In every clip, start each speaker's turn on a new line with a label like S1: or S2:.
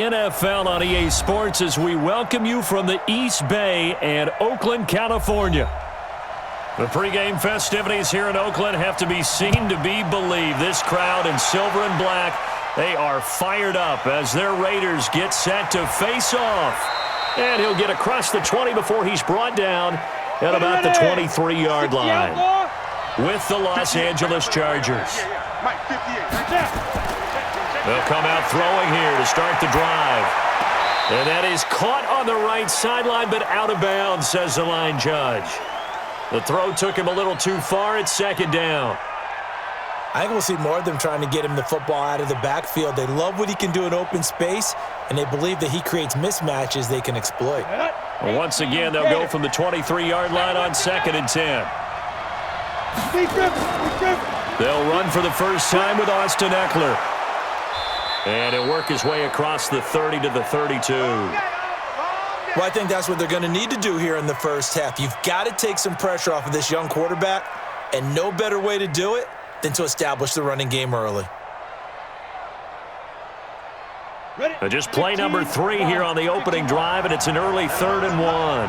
S1: NFL on EA Sports as we welcome you from the East Bay and Oakland, California. The pregame festivities here in Oakland have to be seen to be believed. This crowd in silver and black, they are fired up as their Raiders get set to face off. And he'll get across the 20 before he's brought down at about the 23-yard line with the Los Angeles Chargers. They'll come out throwing here to start the drive. And that is caught on the right sideline, but out of bounds, says the line judge. The throw took him a little too far. It's second down.
S2: I think we'll see more of them trying to get him the football out of the backfield. They love what he can do in open space, and they believe that he creates mismatches they can exploit.
S1: Well, once again, they'll go from the 23-yard line on 2nd and 10. They'll run for the first time with Austin Eckler. And he'll work his way across the 30 to the 32.
S2: Well, I think that's what they're going to need to do here in the first half. You've got to take some pressure off of this young quarterback, and no better way to do it than to establish the running game early.
S1: Just play number 3 here on the opening drive, and it's an early 3rd and 1.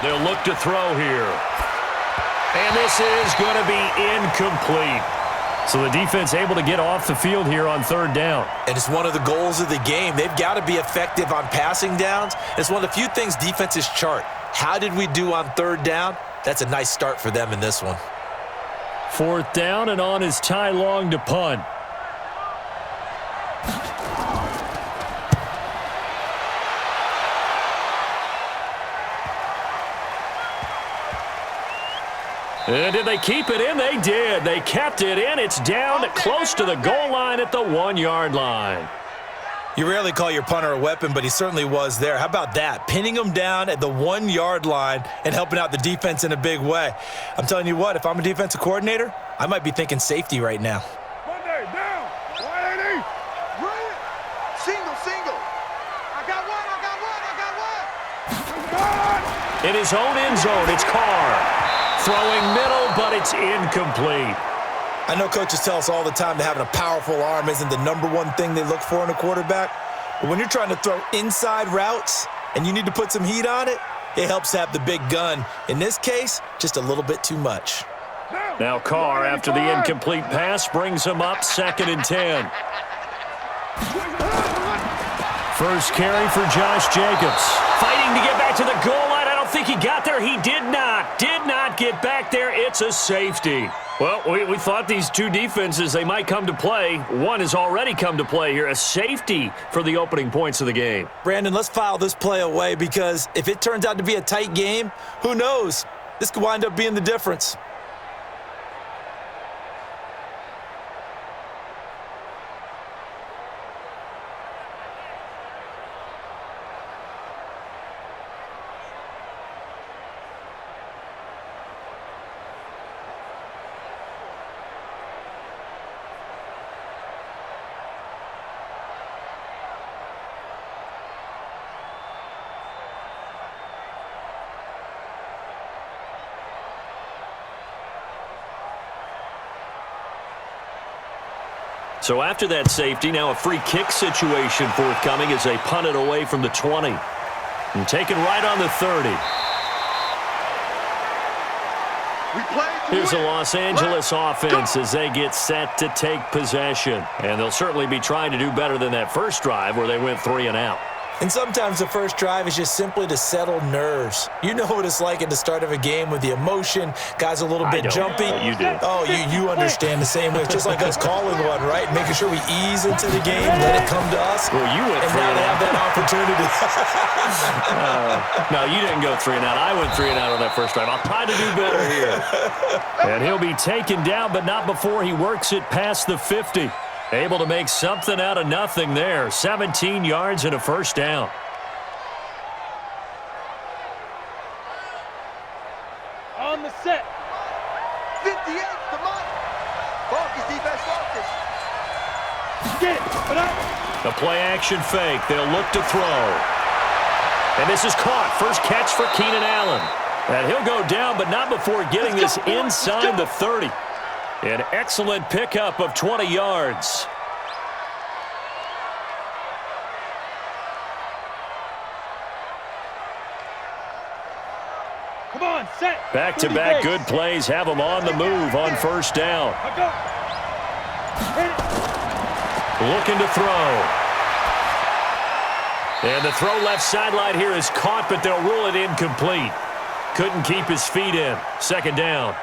S1: They'll look to throw here. And this is going to be incomplete. So the defense able to get off the field here on 3rd down.
S2: And it's one of the goals of the game. They've got to be effective on passing downs. It's one of the few things defenses chart. How did we do on 3rd down? That's a nice start for them in this one.
S1: 4th down, and on is Ty Long to punt. And did they keep it in? They did. They kept it in. It's down close to the goal line at the 1-yard line.
S2: You rarely call your punter a weapon, but he certainly was there. How about that? Pinning him down at the 1-yard line and helping out the defense in a big way. I'm telling you what, if I'm a defensive coordinator, I might be thinking safety right now.
S3: Monday, down. 180. Right. Single. I got one.
S1: In his own end zone, it's Carr. Throwing middle, but it's incomplete.
S2: I know coaches tell us all the time that having a powerful arm isn't the #1 thing they look for in a quarterback. But when you're trying to throw inside routes and you need to put some heat on it, it helps to have the big gun. In this case, just a little bit too much.
S1: Now Carr, after the incomplete pass, brings him up 2nd and 10. First carry for Josh Jacobs. Fighting to get back to the goal line. I don't think he got there. He did not get back there. It's a safety. Well, we thought these two defenses, they might come to play. One has already come to play here. A safety for the opening points of the game.
S2: Brandon, let's file this play away because if it turns out to be a tight game, who knows? This could wind up being the difference.
S1: So after that safety, now a free kick situation forthcoming as they punt it away from the 20. And taken right on the 30. Here's the Los Angeles offense as they get set to take possession. And they'll certainly be trying to do better than that first drive where they went 3 and out.
S2: And sometimes the first drive is just simply to settle nerves. You know what it's like at the start of a game with the emotion, guys a little bit jumpy.
S1: You do.
S2: Oh, you understand the same way. It's just like us calling one, right? Making sure we ease into the game, let it come to us.
S1: Well, you went
S2: and
S1: 3
S2: now
S1: and
S2: they
S1: out.
S2: have that opportunity.
S1: No, you didn't go 3 and out. I went 3 and out on that first drive. I'll try to do better here. And he'll be taken down, but not before he works it past the 50. Able to make something out of nothing there. 17 yards and a first down.
S3: On the set. 58, come on. Focus, defense, focus. Get it. Put up.
S1: The play-action fake. They'll look to throw. And this is caught. First catch for Keenan Allen. And he'll go down, but not before getting this inside the 30. An excellent pickup of 20 yards.
S3: Come on, set.
S1: Back-to-back good plays have them on the move on first down. Looking to throw. And the throw left sideline here is caught, but they'll rule it incomplete. Couldn't keep his feet in. Second down.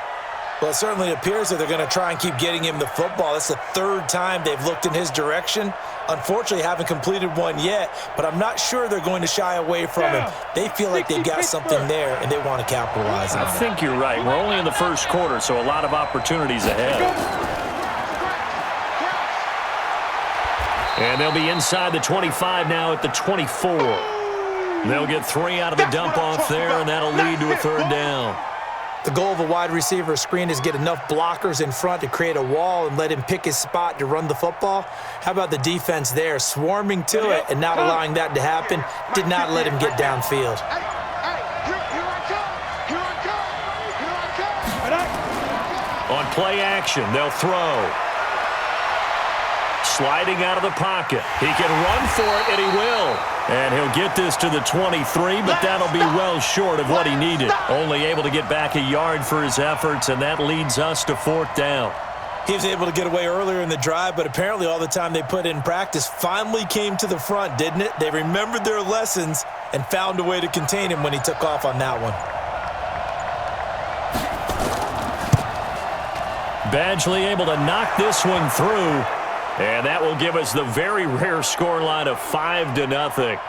S2: Well, it certainly appears that they're going to try and keep getting him the football. That's the third time they've looked in his direction. Unfortunately, haven't completed one yet, but I'm not sure they're going to shy away from him. They feel like they've got something there, and they want to capitalize on it.
S1: I think you're right. We're only in the first quarter, so a lot of opportunities ahead. And they'll be inside the 25 now at the 24. They'll get 3 out of the dump-off there, and that'll lead to a third down.
S2: The goal of a wide receiver screen is get enough blockers in front to create a wall and let him pick his spot to run the football. How about the defense there, swarming to it and not allowing that to happen? Did not let him get downfield.
S1: On play action, they'll throw. Sliding out of the pocket. He can run for it, and he will. And he'll get this to the 23, but that'll be well short of what he needed. Only able to get back a yard for his efforts, and that leads us to fourth down.
S2: He was able to get away earlier in the drive, but apparently all the time they put in practice finally came to the front, didn't it? They remembered their lessons and found a way to contain him when he took off on that one.
S1: Badgley able to knock this one through. And that will give us the very rare scoreline of 5-0.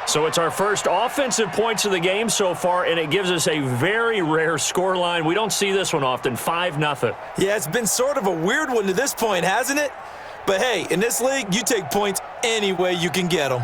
S1: So it's our first offensive points of the game so far, and it gives us a very rare scoreline. We don't see this one often, 5-0.
S2: Yeah, it's been sort of a weird one to this point, hasn't it? But hey, in this league, you take points any way you can get them.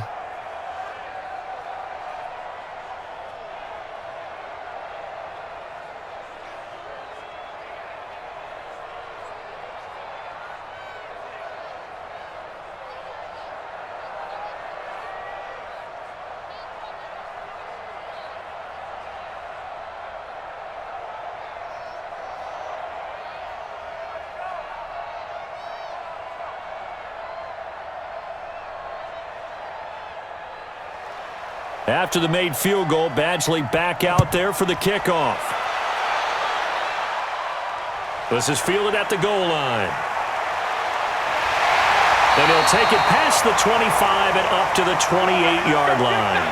S1: After the made field goal, Badgley back out there for the kickoff. This is fielded at the goal line. And he'll take it past the 25 and up to the 28-yard line.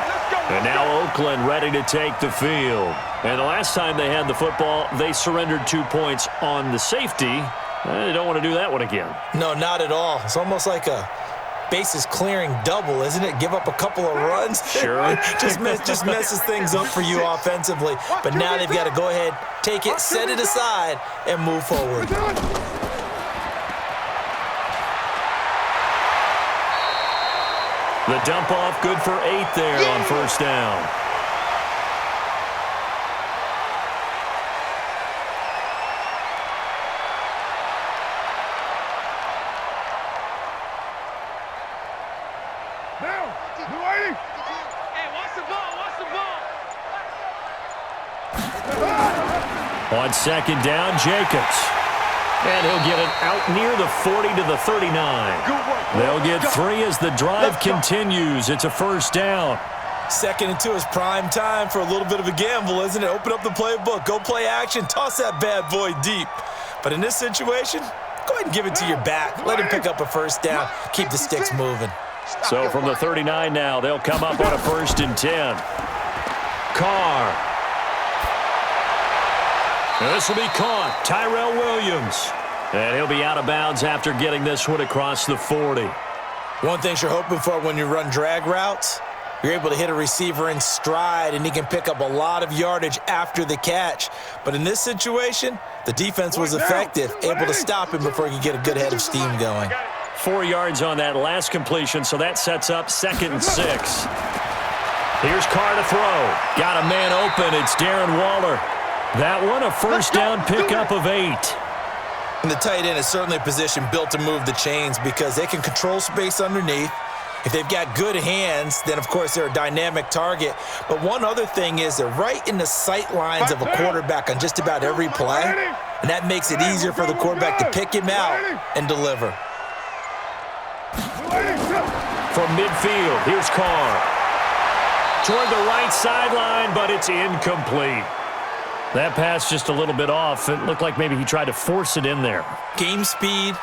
S1: And now Oakland ready to take the field. And the last time they had the football, they surrendered 2 points on the safety. They don't want to do that one again.
S2: No, not at all. It's almost like a bases clearing double, isn't it? Give up a couple of runs.
S1: Sure.
S2: just messes things up for you offensively. But now they've got to go ahead, take it, set it aside, and move forward.
S1: The dump off good for 8 there on first down. On second down, Jacobs. And he'll get it out near the 40 to the 39. They'll get 3 as the drive continues. It's a first down.
S2: 2nd and 2 is prime time for a little bit of a gamble, isn't it? Open up the playbook, go play action, toss that bad boy deep. But in this situation, go ahead and give it to your back. Let him pick up a first down. Keep the sticks moving.
S1: So from the 39 now, they'll come up on a 1st and 10. Carr. And this will be caught. Tyrell Williams. And he'll be out of bounds after getting this one across the 40.
S2: One thing you're hoping for when you run drag routes, you're able to hit a receiver in stride, and he can pick up a lot of yardage after the catch. But in this situation, the defense was effective, able to stop him before he could get a good head of steam going.
S1: 4 yards on that last completion, so that sets up 2nd and 6. Here's Carr to throw. Got a man open. It's Darren Waller. That one, a first down pickup of 8.
S2: And the tight end is certainly a position built to move the chains because they can control space underneath. If they've got good hands, then, of course, they're a dynamic target. But one other thing is they're right in the sight lines of a quarterback on just about every play, and that makes it easier for the quarterback to pick him out and deliver.
S1: From midfield, here's Carr. Toward the right sideline, but it's incomplete. That pass just a little bit off. It looked like maybe he tried to force it in there.
S2: Game speed,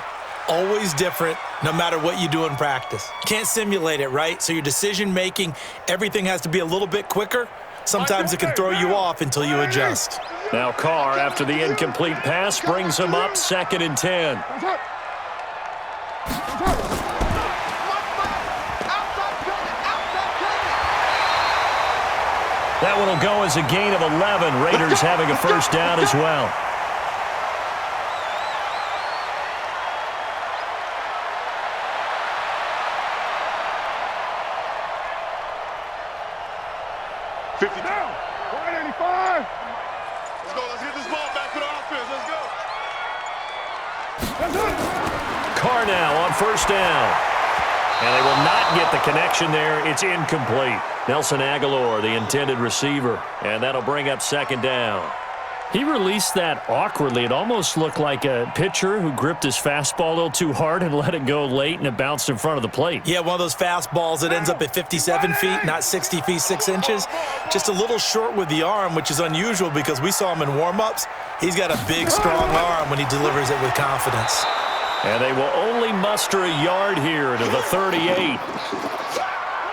S2: always different, no matter what you do in practice. Can't simulate it, right? So your decision-making, everything has to be a little bit quicker. Sometimes it can throw you off until you adjust.
S1: Now Carr, after the incomplete pass, brings him up 2nd and 10. That one will go as a gain of 11. Raiders having a first down as well.
S3: Down. 185. Let's go. Let's get this ball back to the offense. Let's go.
S1: Carr now on first down. And they will not get the connection there. It's incomplete. Nelson Aguilar, the intended receiver. And that'll bring up 2nd down. He released that awkwardly. It almost looked like a pitcher who gripped his fastball a little too hard and let it go late, and it bounced in front of the plate.
S2: Yeah, one of those fastballs that ends up at 57 feet, not 60 feet, 6 inches. Just a little short with the arm, which is unusual because we saw him in warm-ups. He's got a big, strong arm when he delivers it with confidence.
S1: And they will only muster a yard here to the 38.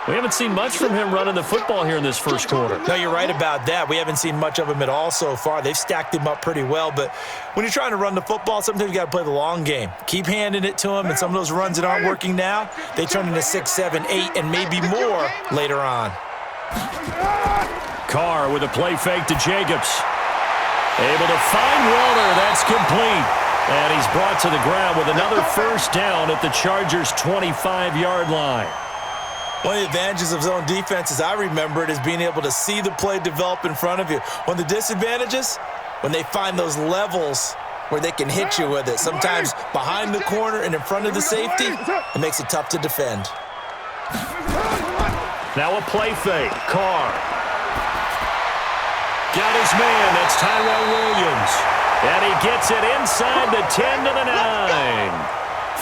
S1: We haven't seen much from him running the football here in this first quarter.
S2: No, you're right about that. We haven't seen much of him at all so far. They've stacked him up pretty well, but when you're trying to run the football, sometimes you got to play the long game. Keep handing it to him, and some of those runs that aren't working now, they turn into 6, 7, 8, and maybe more later on.
S1: Carr with a play fake to Jacobs. Able to find Walter. That's complete. And he's brought to the ground with another first down at the Chargers' 25-yard line.
S2: One of the advantages of zone defense, as I remember it, is being able to see the play develop in front of you. One of the disadvantages, when they find those levels where they can hit you with it. Sometimes behind the corner and in front of the safety, it makes it tough to defend.
S1: Now a play fake. Carr. Got his man. That's Tyrell Williams. And he gets it inside the 10 to the 9.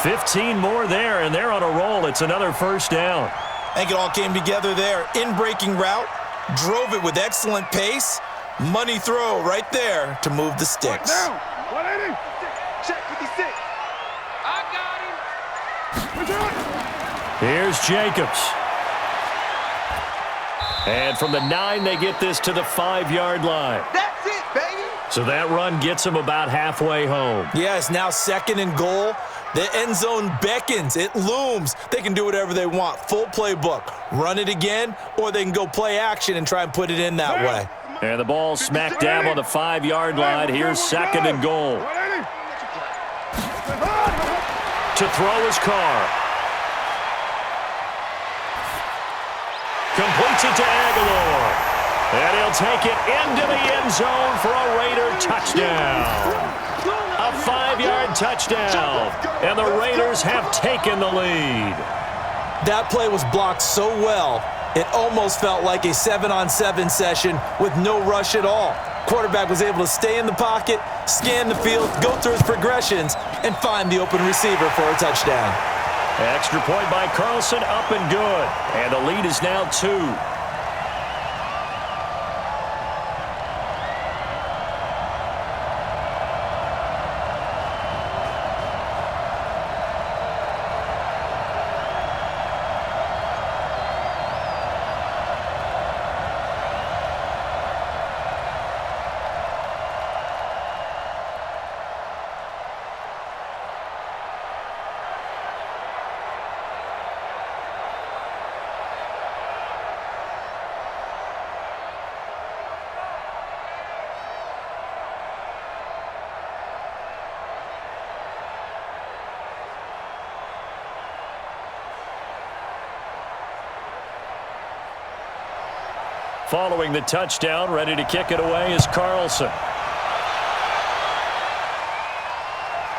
S1: 15 more there, and they're on a roll. It's another first down.
S2: I think it all came together there. In-breaking route, drove it with excellent pace. Money throw right there to move the sticks.
S3: Down. 180. Check 56. I got him.
S1: Here's Jacobs. And from the 9, they get this to the 5-yard line.
S3: That's it, baby.
S1: So that run gets them about halfway home.
S2: Yeah, it's now 2nd and goal. The end zone beckons. It looms. They can do whatever they want. Full playbook. Run it again, or they can go play action and try and put it in that way.
S1: And the ball smack dab on the 5-yard line. Here's 2nd and goal. To throw his Carr. Completes it to Aguilar. And he'll take it into the end zone for a Raider touchdown. A 5-yard touchdown. And the Raiders have taken the lead.
S2: That play was blocked so well, it almost felt like a 7-on-7 session with no rush at all. Quarterback was able to stay in the pocket, scan the field, go through his progressions, and find the open receiver for a touchdown.
S1: Extra point by Carlson, up and good. And the lead is now 2. Following the touchdown, ready to kick it away is Carlson.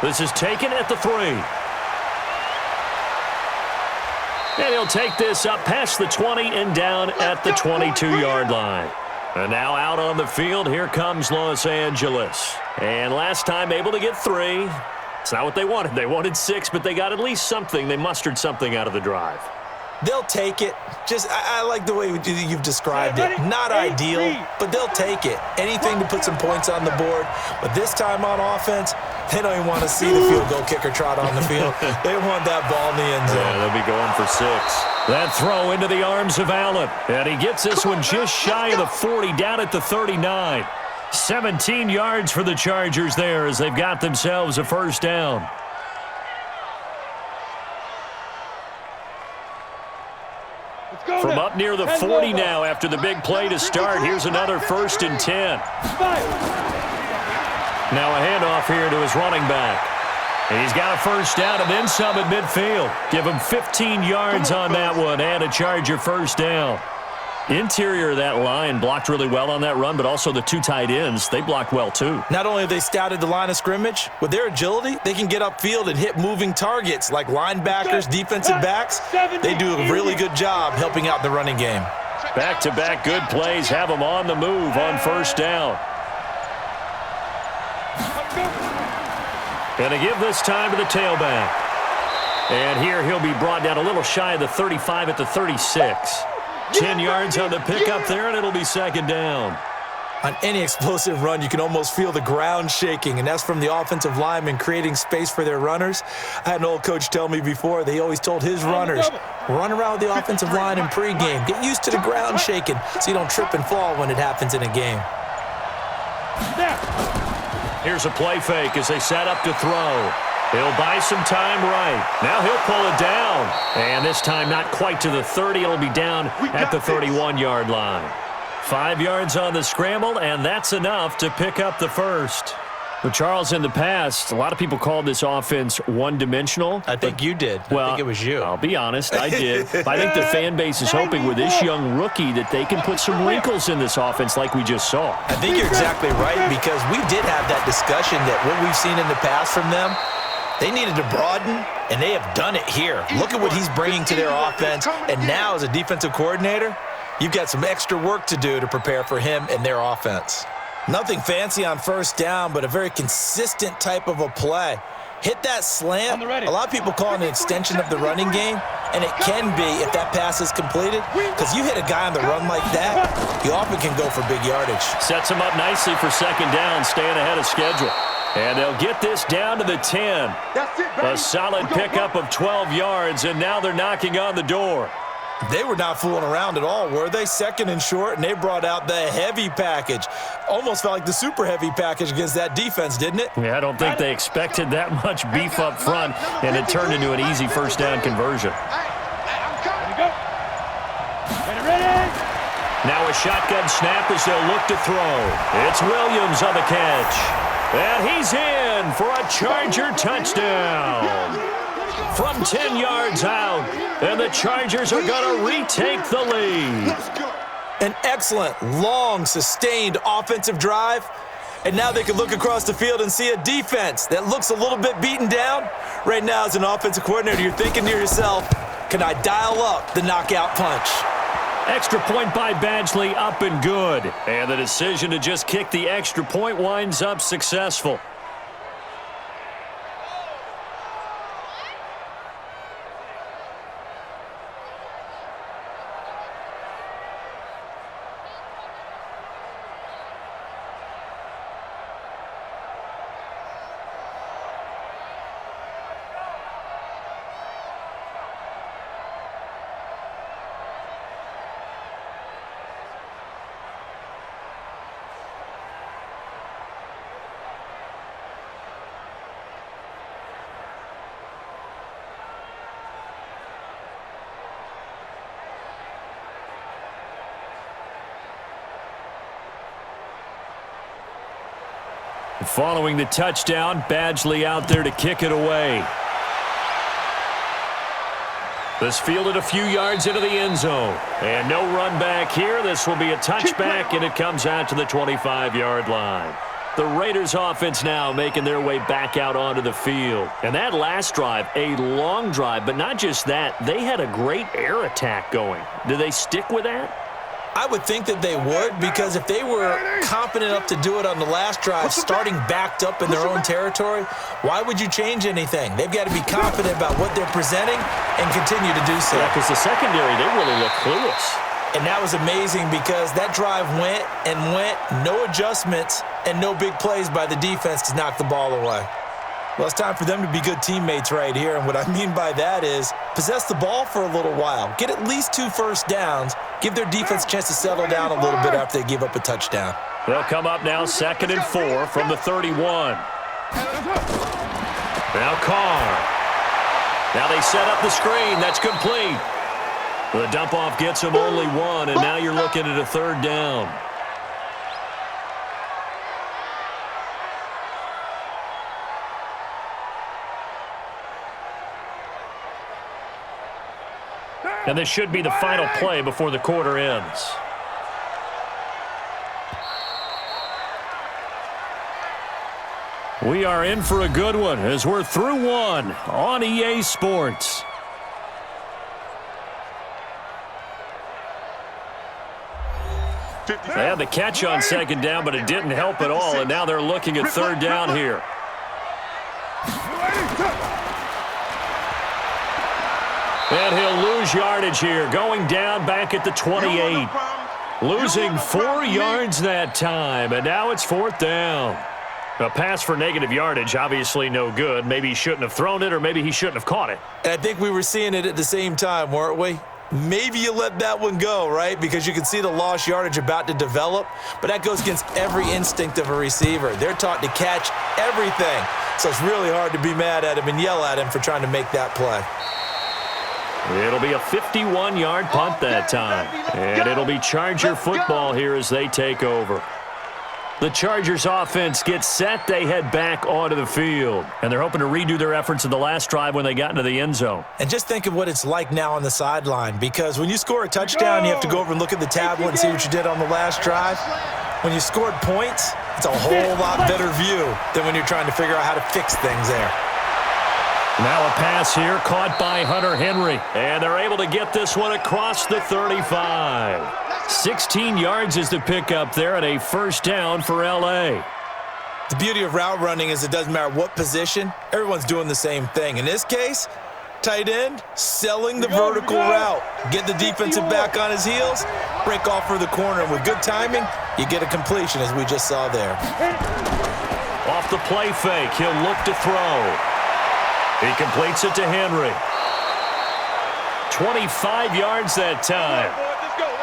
S1: This is taken at the 3. And he'll take this up past the 20 and down at the 22-yard line. And now out on the field, here comes Los Angeles. And last time able to get 3. It's not what they wanted. They wanted 6, but they got at least something. They mustered something out of the drive.
S2: They'll take it. I like the way you've described it. Not ideal, but they'll take it. Anything to put some points on the board. But this time on offense, they don't even want to see the field goal kicker trot on the field. They want that ball in the end zone.
S1: Yeah, they'll be going for 6. That throw into the arms of Allen. And he gets this one just shy of the 40, down at the 39. 17 yards for the Chargers there as they've got themselves a first down. From up near the 40 now after the big play to start. Here's another 1st and 10. Now a handoff here to his running back. And he's got a first down and then some at midfield. Give him 15 yards on that one and a Charger first down. Interior of that line blocked really well on that run, but also the 2 tight ends, they blocked well too.
S2: Not only have they scouted the line of scrimmage, with their agility, they can get upfield and hit moving targets like linebackers, defensive backs. They do a really good job helping out the running game.
S1: Back-to-back good plays have them on the move on first down. Going to give this time to the tailback. And here he'll be brought down a little shy of the 35 at the 36. 10 yards on the pickup there, and it'll be second down.
S2: On any explosive run, you can almost feel the ground shaking, and that's from the offensive linemen creating space for their runners. I had an old coach tell me before, they always told his runners, run around with the offensive line in pregame. Get used to the ground shaking so you don't trip and fall when it happens in a game.
S1: Here's a play fake as they set up to throw. He'll buy some time right. Now he'll pull it down. And this time not quite to the 30. It'll be down at the 31-yard line. 5 yards on the scramble, and that's enough to pick up the first. But, Charles, in the past, a lot of people called this offense one-dimensional.
S2: I think you did. I think it was you.
S1: I'll be honest, I did. I think the fan base is hoping with this young rookie that they can put some wrinkles in this offense like we just saw.
S2: I think you're exactly right, because we did have that discussion that what we've seen in the past from them, they needed to broaden, and they have done it here. Look at what he's bringing to their offense, and now as a defensive coordinator, you've got some extra work to do to prepare for him and their offense. Nothing fancy on first down, but a very consistent type of a play. Hit that slant. A lot of people call it an extension of the running game, and it can be if that pass is completed, because you hit a guy on the run like that, you often can go for big yardage.
S1: Sets him up nicely for second down, staying ahead of schedule. And they'll get this down to the 10. A solid pickup of 12 yards, and now they're knocking on the door.
S2: They were not fooling around at all, were they? Second and short, and they brought out the heavy package. Almost felt like the super heavy package against that defense, didn't it?
S1: Yeah, I don't think they expected that much beef up front, and it turned into an easy first down conversion. Now a shotgun snap as they'll look to throw. It's Williams on the catch. And he's in for a Charger touchdown. From 10 yards out, and the Chargers are going to retake the lead.
S2: An excellent, long, sustained offensive drive. And now they can look across the field and see a defense that looks a little bit beaten down. Right now, as an offensive coordinator, you're thinking to yourself, can I dial up the knockout punch?
S1: Extra point by Badgley, up and good. And the decision to just kick the extra point winds up successful. Following the touchdown, Badgley out there to kick it away. This fielded a few yards into the end zone. And no run back here. This will be a touchback, and it comes out to the 25-yard line. The Raiders offense now making their way back out onto the field. And that last drive, a long drive, but not just that. They had a great air attack going. Do they stick with that?
S2: I would think that they would, because if they were confident enough to do it on the last drive, starting backed up in their own territory, why would you change anything? They've got to be confident about what they're presenting and continue to do so.
S1: Yeah, because the secondary, they really look clueless.
S2: And that was amazing because that drive went and went, no adjustments, and no big plays by the defense to knock the ball away. Well, it's time for them to be good teammates right here, and what I mean by that is possess the ball for a little while, get at least 2 first downs, give their defense a chance to settle down a little bit after they give up a touchdown.
S1: They'll come up now 2nd and 4 from the 31. Now Carr. Now they set up the screen. That's complete. The dump-off gets him only 1, and now you're looking at a 3rd down. And this should be the final play before the quarter ends. We are in for a good one as we're through one on EA Sports. They had the catch on 2nd down, but it didn't help at all, and now they're looking at 3rd down here. And he'll lose yardage here, going down back at the 28. Losing 4 yards that time, and now it's 4th down. A pass for negative yardage, obviously no good. Maybe he shouldn't have thrown it, or maybe he shouldn't have caught it.
S2: And I think we were seeing it at the same time, weren't we? Maybe you let that one go, right? Because you can see the lost yardage about to develop, but that goes against every instinct of a receiver. They're taught to catch everything, so it's really hard to be mad at him and yell at him for trying to make that play.
S1: It'll be a 51-yard punt that time, and it'll be Charger football here as they take over. The Chargers offense gets set. They head back onto the field, and they're hoping to redo their efforts in the last drive when they got into the end zone.
S2: And just think of what it's like now on the sideline, because when you score a touchdown, you have to go over and look at the tablet and see what you did on the last drive. When you scored points, it's a whole lot better view than when you're trying to figure out how to fix things there.
S1: Now a pass here caught by Hunter Henry, and they're able to get this one across the 35. 16 yards is the pickup there, and a 1st down for L.A.
S2: The beauty of route running is it doesn't matter what position, everyone's doing the same thing. In this case, tight end, selling the vertical route. Get the defensive back on his heels, break off for the corner, and with good timing, you get a completion as we just saw there.
S1: Off the play fake, he'll look to throw. He completes it to Henry. 25 yards that time.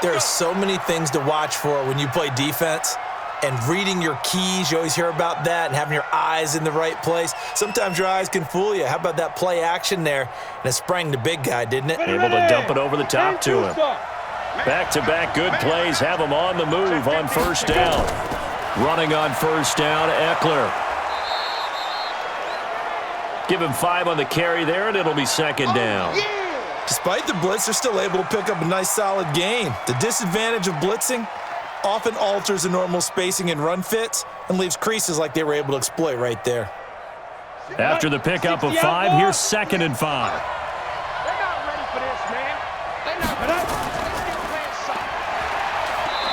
S2: There are so many things to watch for when you play defense, and reading your keys, you always hear about that, and having your eyes in the right place. Sometimes your eyes can fool you. How about that play action there? And it sprang the big guy, didn't it?
S1: Able to dump it over the top to him. Back-to-back good plays have him on the move on 1st down. Running on 1st down, Eckler. Give him 5 on the carry there, and it'll be 2nd down.
S2: Despite the blitz, they're still able to pick up a nice, solid gain. The disadvantage of blitzing often alters the normal spacing and run fits and leaves creases like they were able to exploit right there.
S1: After the pickup of 5, here's 2nd and 5.
S3: They're not ready for this, man. They're not ready. They're still playing soccer.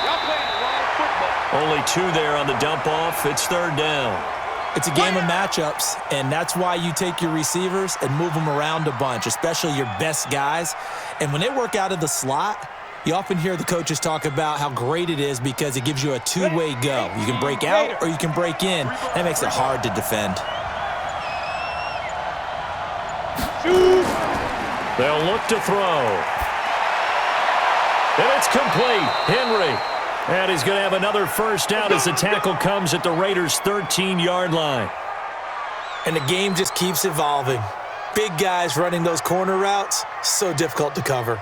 S3: Y'all playing the wrong football.
S1: Only 2 there on the dump-off. It's 3rd down.
S2: It's a game of matchups, and that's why you take your receivers and move them around a bunch, especially your best guys. And when they work out of the slot, you often hear the coaches talk about how great it is because it gives you a two-way go. You can break out or you can break in. That makes it hard to defend.
S1: They'll look to throw. And it's complete. Henry. And he's going to have another 1st down as the tackle comes at the Raiders' 13-yard line.
S2: And the game just keeps evolving. Big guys running those corner routes, so difficult to cover.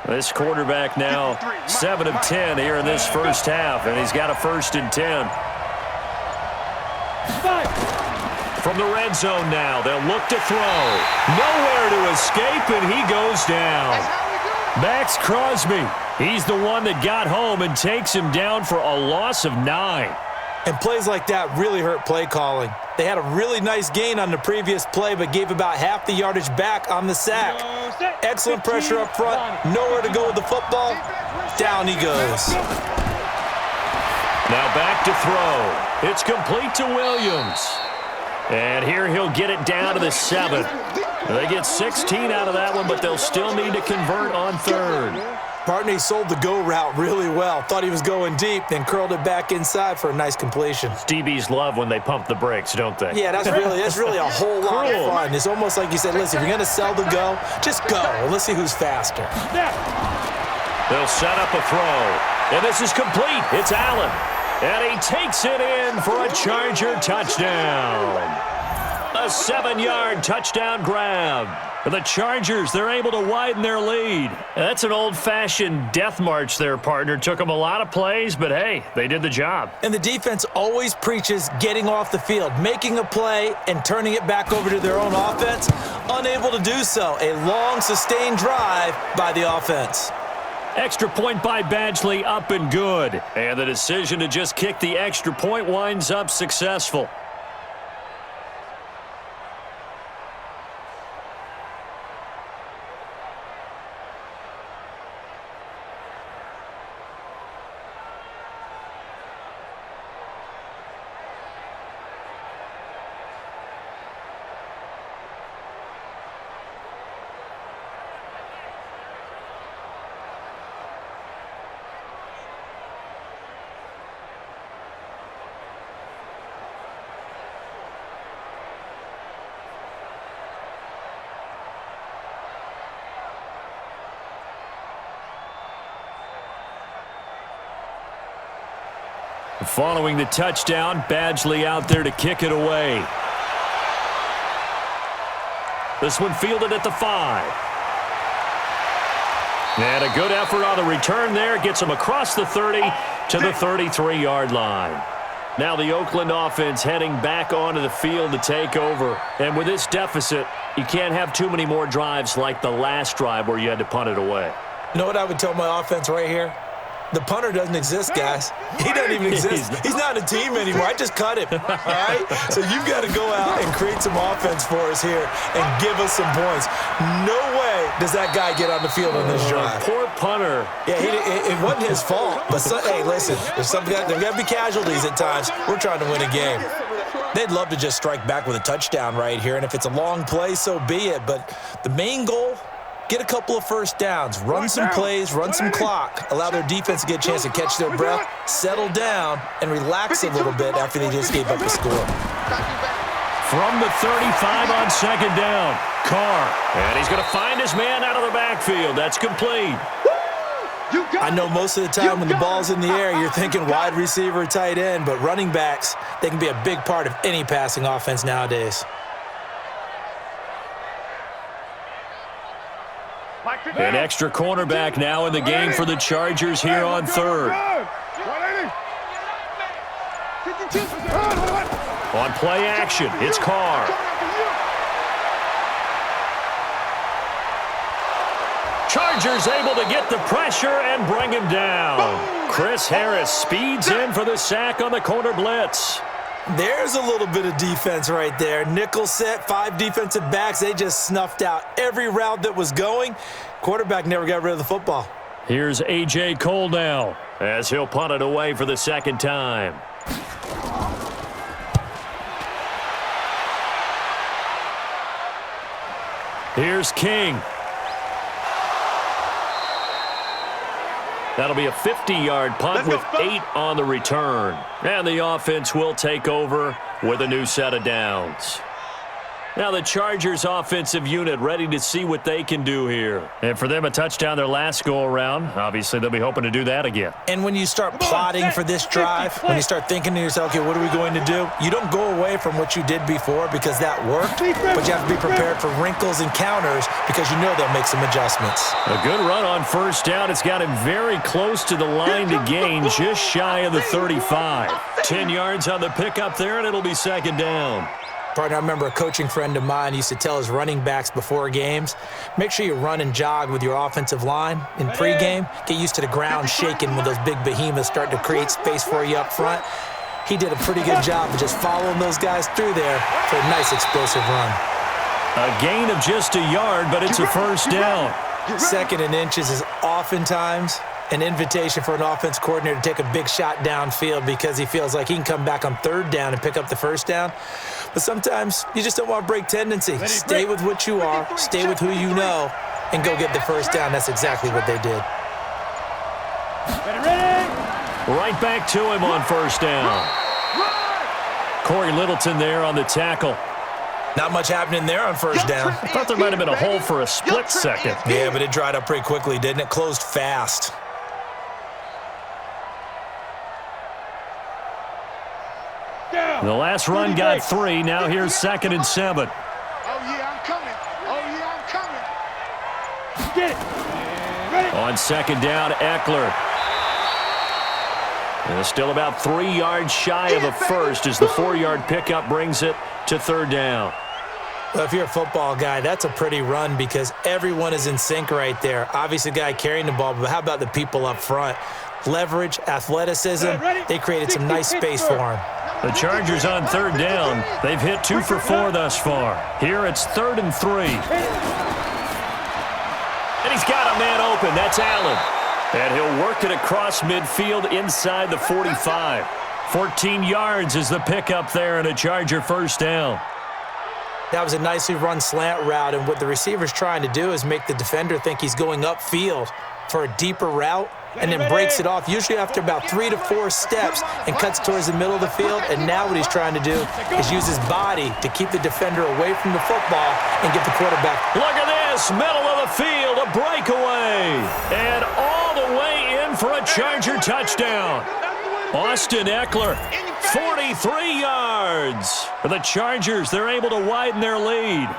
S1: This quarterback now 7 of 10 here in this 1st half, and he's got a 1st and 10. From the red zone now, they'll look to throw. Nowhere to escape, and he goes down. Max Crosby, he's the one that got home and takes him down for a loss of 9.
S2: And plays like that really hurt play calling. They had a really nice gain on the previous play, but gave about half the yardage back on the sack. Excellent pressure up front, nowhere to go with the football. Down he goes.
S1: Now back to throw. It's complete to Williams. And here he'll get it down to the 7. They get 16 out of that one, but they'll still need to convert on third.
S2: Partner, he sold the go route really well. Thought he was going deep, then curled it back inside for a nice completion.
S1: DBs love when they pump the brakes, don't they?
S2: Yeah, that's really a whole lot of fun. It's almost like you said, listen, if you're going to sell the go, just go. Let's see who's faster.
S1: They'll set up a throw. And this is complete. It's Allen. And he takes it in for a Charger touchdown. A 7-yard touchdown grab. For the Chargers, they're able to widen their lead. That's an old-fashioned death march there, partner. Took them a lot of plays, but hey, they did the job.
S2: And the defense always preaches getting off the field, making a play, and turning it back over to their own offense. Unable to do so. A long, sustained drive by the offense.
S1: Extra point by Badgley, up and good. And the decision to just kick the extra point winds up successful. Following the touchdown, Badgley out there to kick it away. This one fielded at the 5. And a good effort on the return there. Gets him across the 30 to the 33-yard line. Now the Oakland offense heading back onto the field to take over. And with this deficit, you can't have too many more drives like the last drive where you had to punt it away.
S2: You know what I would tell my offense right here? The punter doesn't exist, guys. He doesn't even exist. He's not a team anymore. I just cut him, all right? So you've got to go out and create some offense for us here and give us some points. No way does that guy get on the field on this drive.
S1: Poor punter.
S2: Yeah, it wasn't his fault. But, hey, listen, there's got to be casualties at times. We're trying to win a game. They'd love to just strike back with a touchdown right here, and if it's a long play, so be it. But the main goal, get a couple of first downs, run some plays, run some clock, allow their defense to get a chance to catch their breath, settle down, and relax a little bit after they just gave up a score.
S1: From the 35 on second down, Carr. And he's going to find his man out of the backfield. That's complete.
S2: I know most of the time when the ball's in the air, you're thinking wide receiver, tight end, but running backs, they can be a big part of any passing offense nowadays.
S1: An extra cornerback now in the game for the Chargers here on third. On play action, it's Carr. Chargers able to get the pressure and bring him down. Chris Harris speeds in for the sack on the corner blitz.
S2: There's a little bit of defense right there. Nickel set, 5 defensive backs. They just snuffed out every route that was going. Quarterback never got rid of the football.
S1: Here's A.J. Cole now as he'll punt it away for the second time. Here's King. That'll be a 50-yard punt with 8 on the return. And the offense will take over with a new set of downs. Now the Chargers offensive unit ready to see what they can do here. And for them, a touchdown their last go-around. Obviously, they'll be hoping to do that again.
S2: And when you start plotting for this drive, when you start thinking to yourself, okay, what are we going to do? You don't go away from what you did before because that worked, but you have to be prepared for wrinkles and counters because you know they'll make some adjustments.
S1: A good run on first down. It's got him very close to the line to gain, just shy of the 35. 10 yards on the pickup there, and it'll be second down.
S2: Partner, I remember a coaching friend of mine used to tell his running backs before games, make sure you run and jog with your offensive line in pregame. Get used to the ground shaking when those big behemoths start to create space for you up front. He did a pretty good job of just following those guys through there for a nice explosive run.
S1: A gain of just a yard, but it's a first down.
S2: 2nd and inches is oftentimes an invitation for an offense coordinator to take a big shot downfield because he feels like he can come back on 3rd down and pick up the first down. But sometimes you just don't want to break tendency. Stay with what you are, stay with who you know, and go get the first down. That's exactly what they did.
S1: Right back to him on first down. Corey Littleton there on the tackle.
S2: Not much happening there on first down.
S1: I thought there might have been a hole for a split second.
S2: Yeah, but it dried up pretty quickly, didn't it? Closed fast.
S1: The last run got 3. Now here's 2nd and 7.
S3: Oh, yeah, I'm coming. Oh, yeah, I'm coming. Get it. Ready.
S1: On 2nd down, Eckler. And still about 3 yards shy of a first as the 4-yard pickup brings it to 3rd down.
S2: Well, if you're a football guy, that's a pretty run because everyone is in sync right there. Obviously, the guy carrying the ball, but how about the people up front? Leverage, athleticism, they created some nice space for him.
S1: The Chargers on 3rd down. They've hit 2 for 4 thus far. Here it's 3rd and 3. And he's got a man open. That's Allen. And he'll work it across midfield inside the 45. 14 yards is the pickup there and a Charger first down.
S2: That was a nicely run slant route, and what the receiver's trying to do is make the defender think he's going upfield for a deeper route and then breaks it off, usually after about 3 to 4 steps, and cuts towards the middle of the field. And now what he's trying to do is use his body to keep the defender away from the football and get the quarterback.
S1: Look at this, middle of the field, a breakaway, and all the way in for a Charger touchdown. Austin Eckler, 43 yards. For the Chargers, they're able to widen their lead.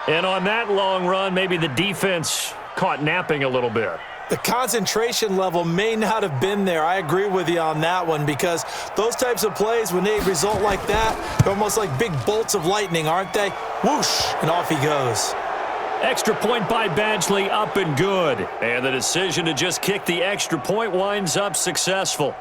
S1: And on that long run, maybe the defense caught napping a little bit.
S2: The concentration level may not have been there. I agree with you on that one because those types of plays, when they result like that, they're almost like big bolts of lightning, aren't they? Whoosh, and off he goes.
S1: Extra point by Badgley, up and good. And the decision to just kick the extra point winds up successful.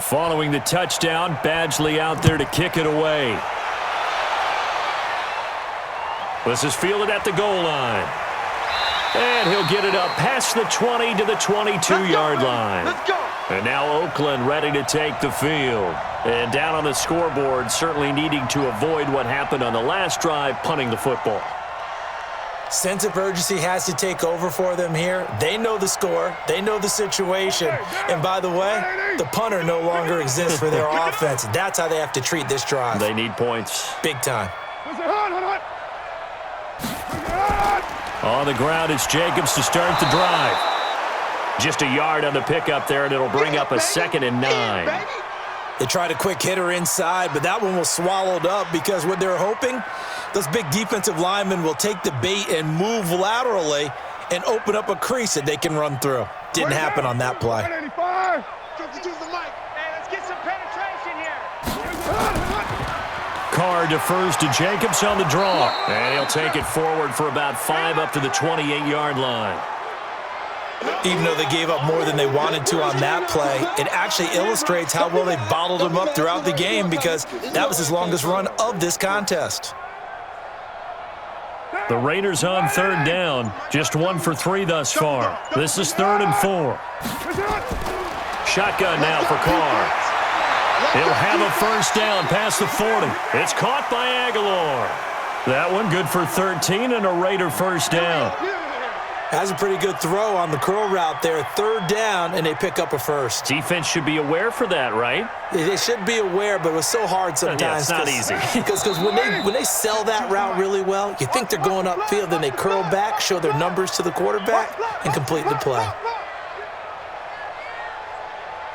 S1: Following the touchdown, Badgley out there to kick it away. This is fielded at the goal line. And he'll get it up past the 20 to the 22-yard line.
S3: Let's go.
S1: And now Oakland ready to take the field. And down on the scoreboard, certainly needing to avoid what happened on the last drive, punting the football.
S2: Sense of urgency has to take over for them here. They know the score. They know the situation. And by the way, the punter no longer exists for their offense. That's how they have to treat this drive.
S1: They need points.
S2: Big time.
S1: On the ground, it's Jacobs to start the drive. Just a yard on the pickup there, and it'll bring up a 2nd and 9.
S2: They tried a quick hitter inside, but that one was swallowed up because what they're hoping, those big defensive linemen will take the bait and move laterally and open up a crease that they can run through. Didn't happen on that play.
S1: Carr defers to Jacobs on the draw, and he'll take it forward for about 5 up to the 28-yard line.
S2: Even though they gave up more than they wanted to on that play, it actually illustrates how well they bottled them up throughout the game because that was his longest run of this contest.
S1: The Raiders on 3rd down, just 1 for 3 thus far. This is 3rd and 4. Shotgun now for Carr. He'll have a first down past the 40. It's caught by Aguilar. That one good for 13 and a Raider first down.
S2: That's a pretty good throw on the curl route there. 3rd down, and they pick up a first.
S1: Defense should be aware for that, right?
S2: They should be aware, but it was so hard sometimes.
S1: Yeah, it's not easy.
S2: Because when they sell that route really well, you think they're going upfield, then they curl back, show their numbers to the quarterback, and complete the play.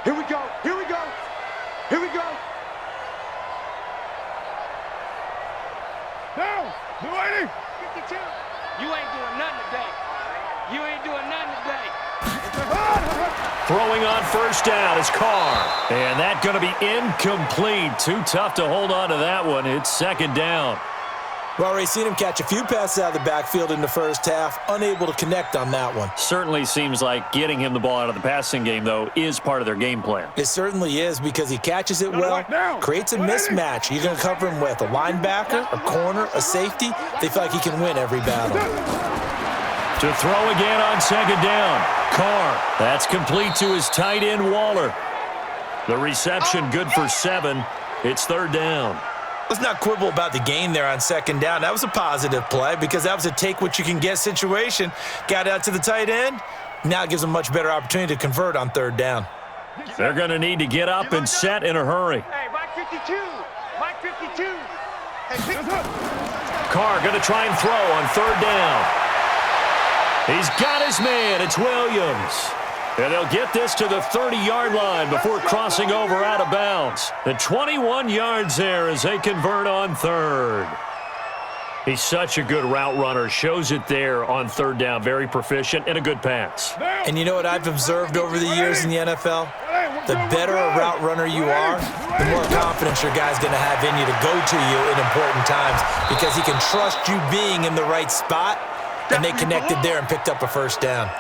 S3: Here we go. Here we go. Here we go. Down. 280. 52.
S4: You ain't doing nothing today. You ain't doing nothing today.
S1: Throwing on 1st down is Carr. And that's going to be incomplete. Too tough to hold on to that one. It's 2nd down.
S2: We've already seen him catch a few passes out of the backfield in the first half, unable to connect on that one.
S1: Certainly seems like getting him the ball out of the passing game, though, is part of their game plan.
S2: It certainly is because he catches it well, creates a mismatch. You're going to cover him with a linebacker, a corner, a safety. They feel like he can win every battle.
S1: To throw again on 2nd down. Carr. That's complete to his tight end, Waller. The reception good for 7. It's 3rd down.
S2: Let's not quibble about the gain there on 2nd down. That was a positive play because that was a take-what-you-can-get situation. Got out to the tight end. Now it gives them a much better opportunity to convert on 3rd down.
S1: They're going to need to get up and set in a hurry.
S4: Hey, Mike 52. Mike 52.
S1: Carr going to try and throw on 3rd down. He's got his man. It's Williams. And they'll get this to the 30-yard line before crossing over out of bounds. The 21 yards there as they convert on 3rd. He's such a good route runner. Shows it there on 3rd down. Very proficient and a good pass.
S2: And you know what I've observed over the years in the NFL? The better a route runner you are, the more confidence your guy's going to have in you to go to you in important times because he can trust you being in the right spot, and they connected there and picked up a 1st down.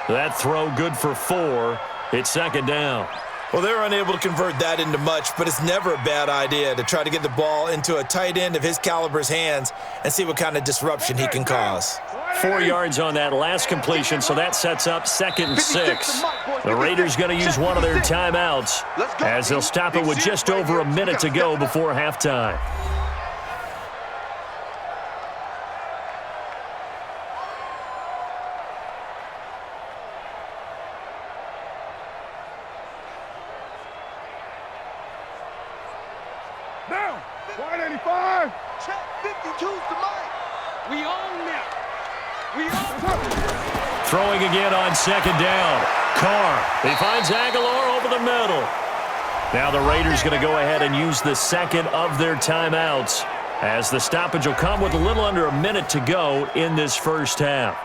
S1: That throw good for 4. It's 2nd down.
S2: Well, they were unable to convert that into much, but it's never a bad idea to try to get the ball into a tight end of his caliber's hands and see what kind of disruption he can cause.
S1: 4 yards on that last completion, so that sets up 2nd and 6. The Raiders going to use one of their timeouts as they'll stop it with just over a minute to go before halftime.
S3: Down. 185. Check 52's the mic.
S4: We own them. We own them.
S1: Throwing again on 2nd down. Carr. He finds Aguilar over the middle. Now the Raiders going to go ahead and use the 2nd of their timeouts as the stoppage will come with a little under a minute to go in this first half.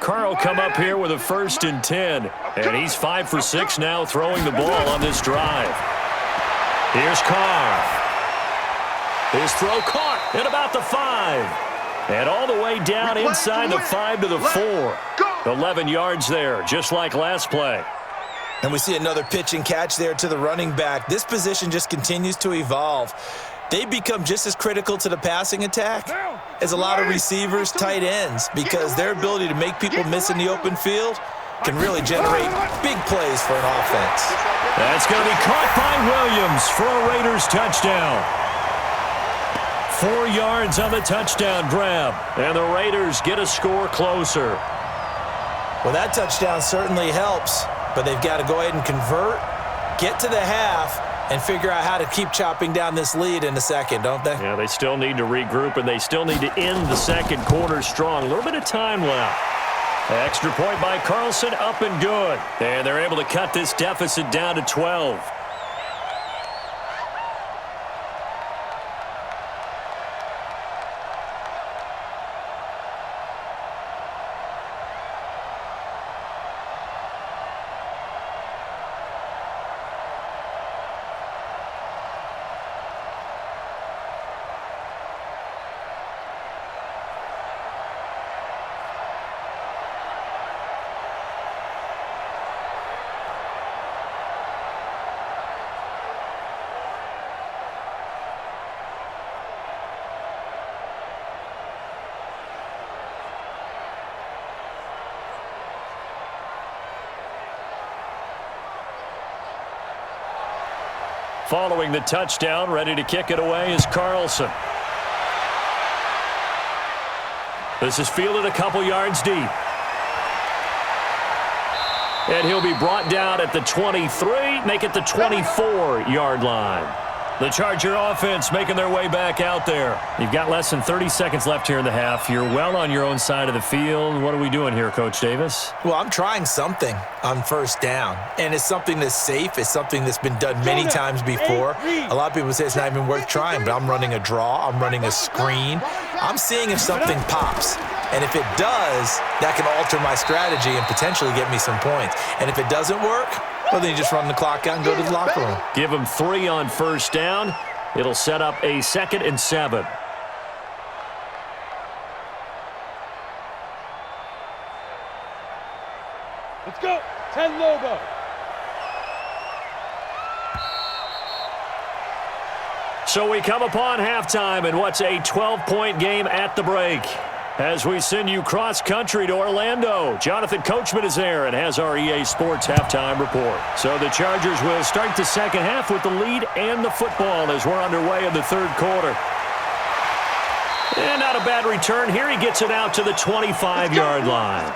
S1: Carr will come up here with a 1st and 10. And he's 5 for 6 now throwing the ball on this drive. Here's Carr. His throw caught at about the 5. And all the way down inside the 5 to the 4. 11 yards there, just like last play.
S2: And we see another pitch and catch there to the running back. This position just continues to evolve. They become just as critical to the passing attack as a lot of receivers, tight ends, because their ability to make people miss in the open field can really generate big plays for an offense.
S1: That's going to be caught by Williams for a Raiders touchdown. 4 yards on the touchdown grab, and the Raiders get a score closer.
S2: Well, that touchdown certainly helps, but they've got to go ahead and convert, get to the half, and figure out how to keep chopping down this lead in the second, don't they?
S1: Yeah, they still need to regroup, and they still need to end the second quarter strong. A little bit of time left. Extra point by Carlson, up and good. And they're able to cut this deficit down to 12. Following the touchdown, ready to kick it away is Carlson. This is fielded a couple yards deep. And he'll be brought down at the 23, make it the 24-yard line. The Charger offense making their way back out there. You've got less than 30 seconds left here in the half. You're well on your own side of the field. What are we doing here, Coach Davis?
S2: Well, I'm trying something on first down, and it's something that's safe. It's something that's been done many times before. A lot of people say it's not even worth trying, but I'm running a draw. I'm running a screen. I'm seeing if something pops. And if it does, that can alter my strategy and potentially get me some points. And if it doesn't work, well, then you just run the clock out and go to the locker room.
S1: Give him 3 on first down. It'll set up a 2nd and 7.
S4: Let's go. 10 Lobo.
S1: So we come upon halftime in what's a 12-point game at the break. As we send you cross-country to Orlando, Jonathan Coachman is there and has our EA Sports halftime report. So the Chargers will start the second half with the lead and the football as we're underway in the third quarter. And not a bad return here. He gets it out to the 25-yard line.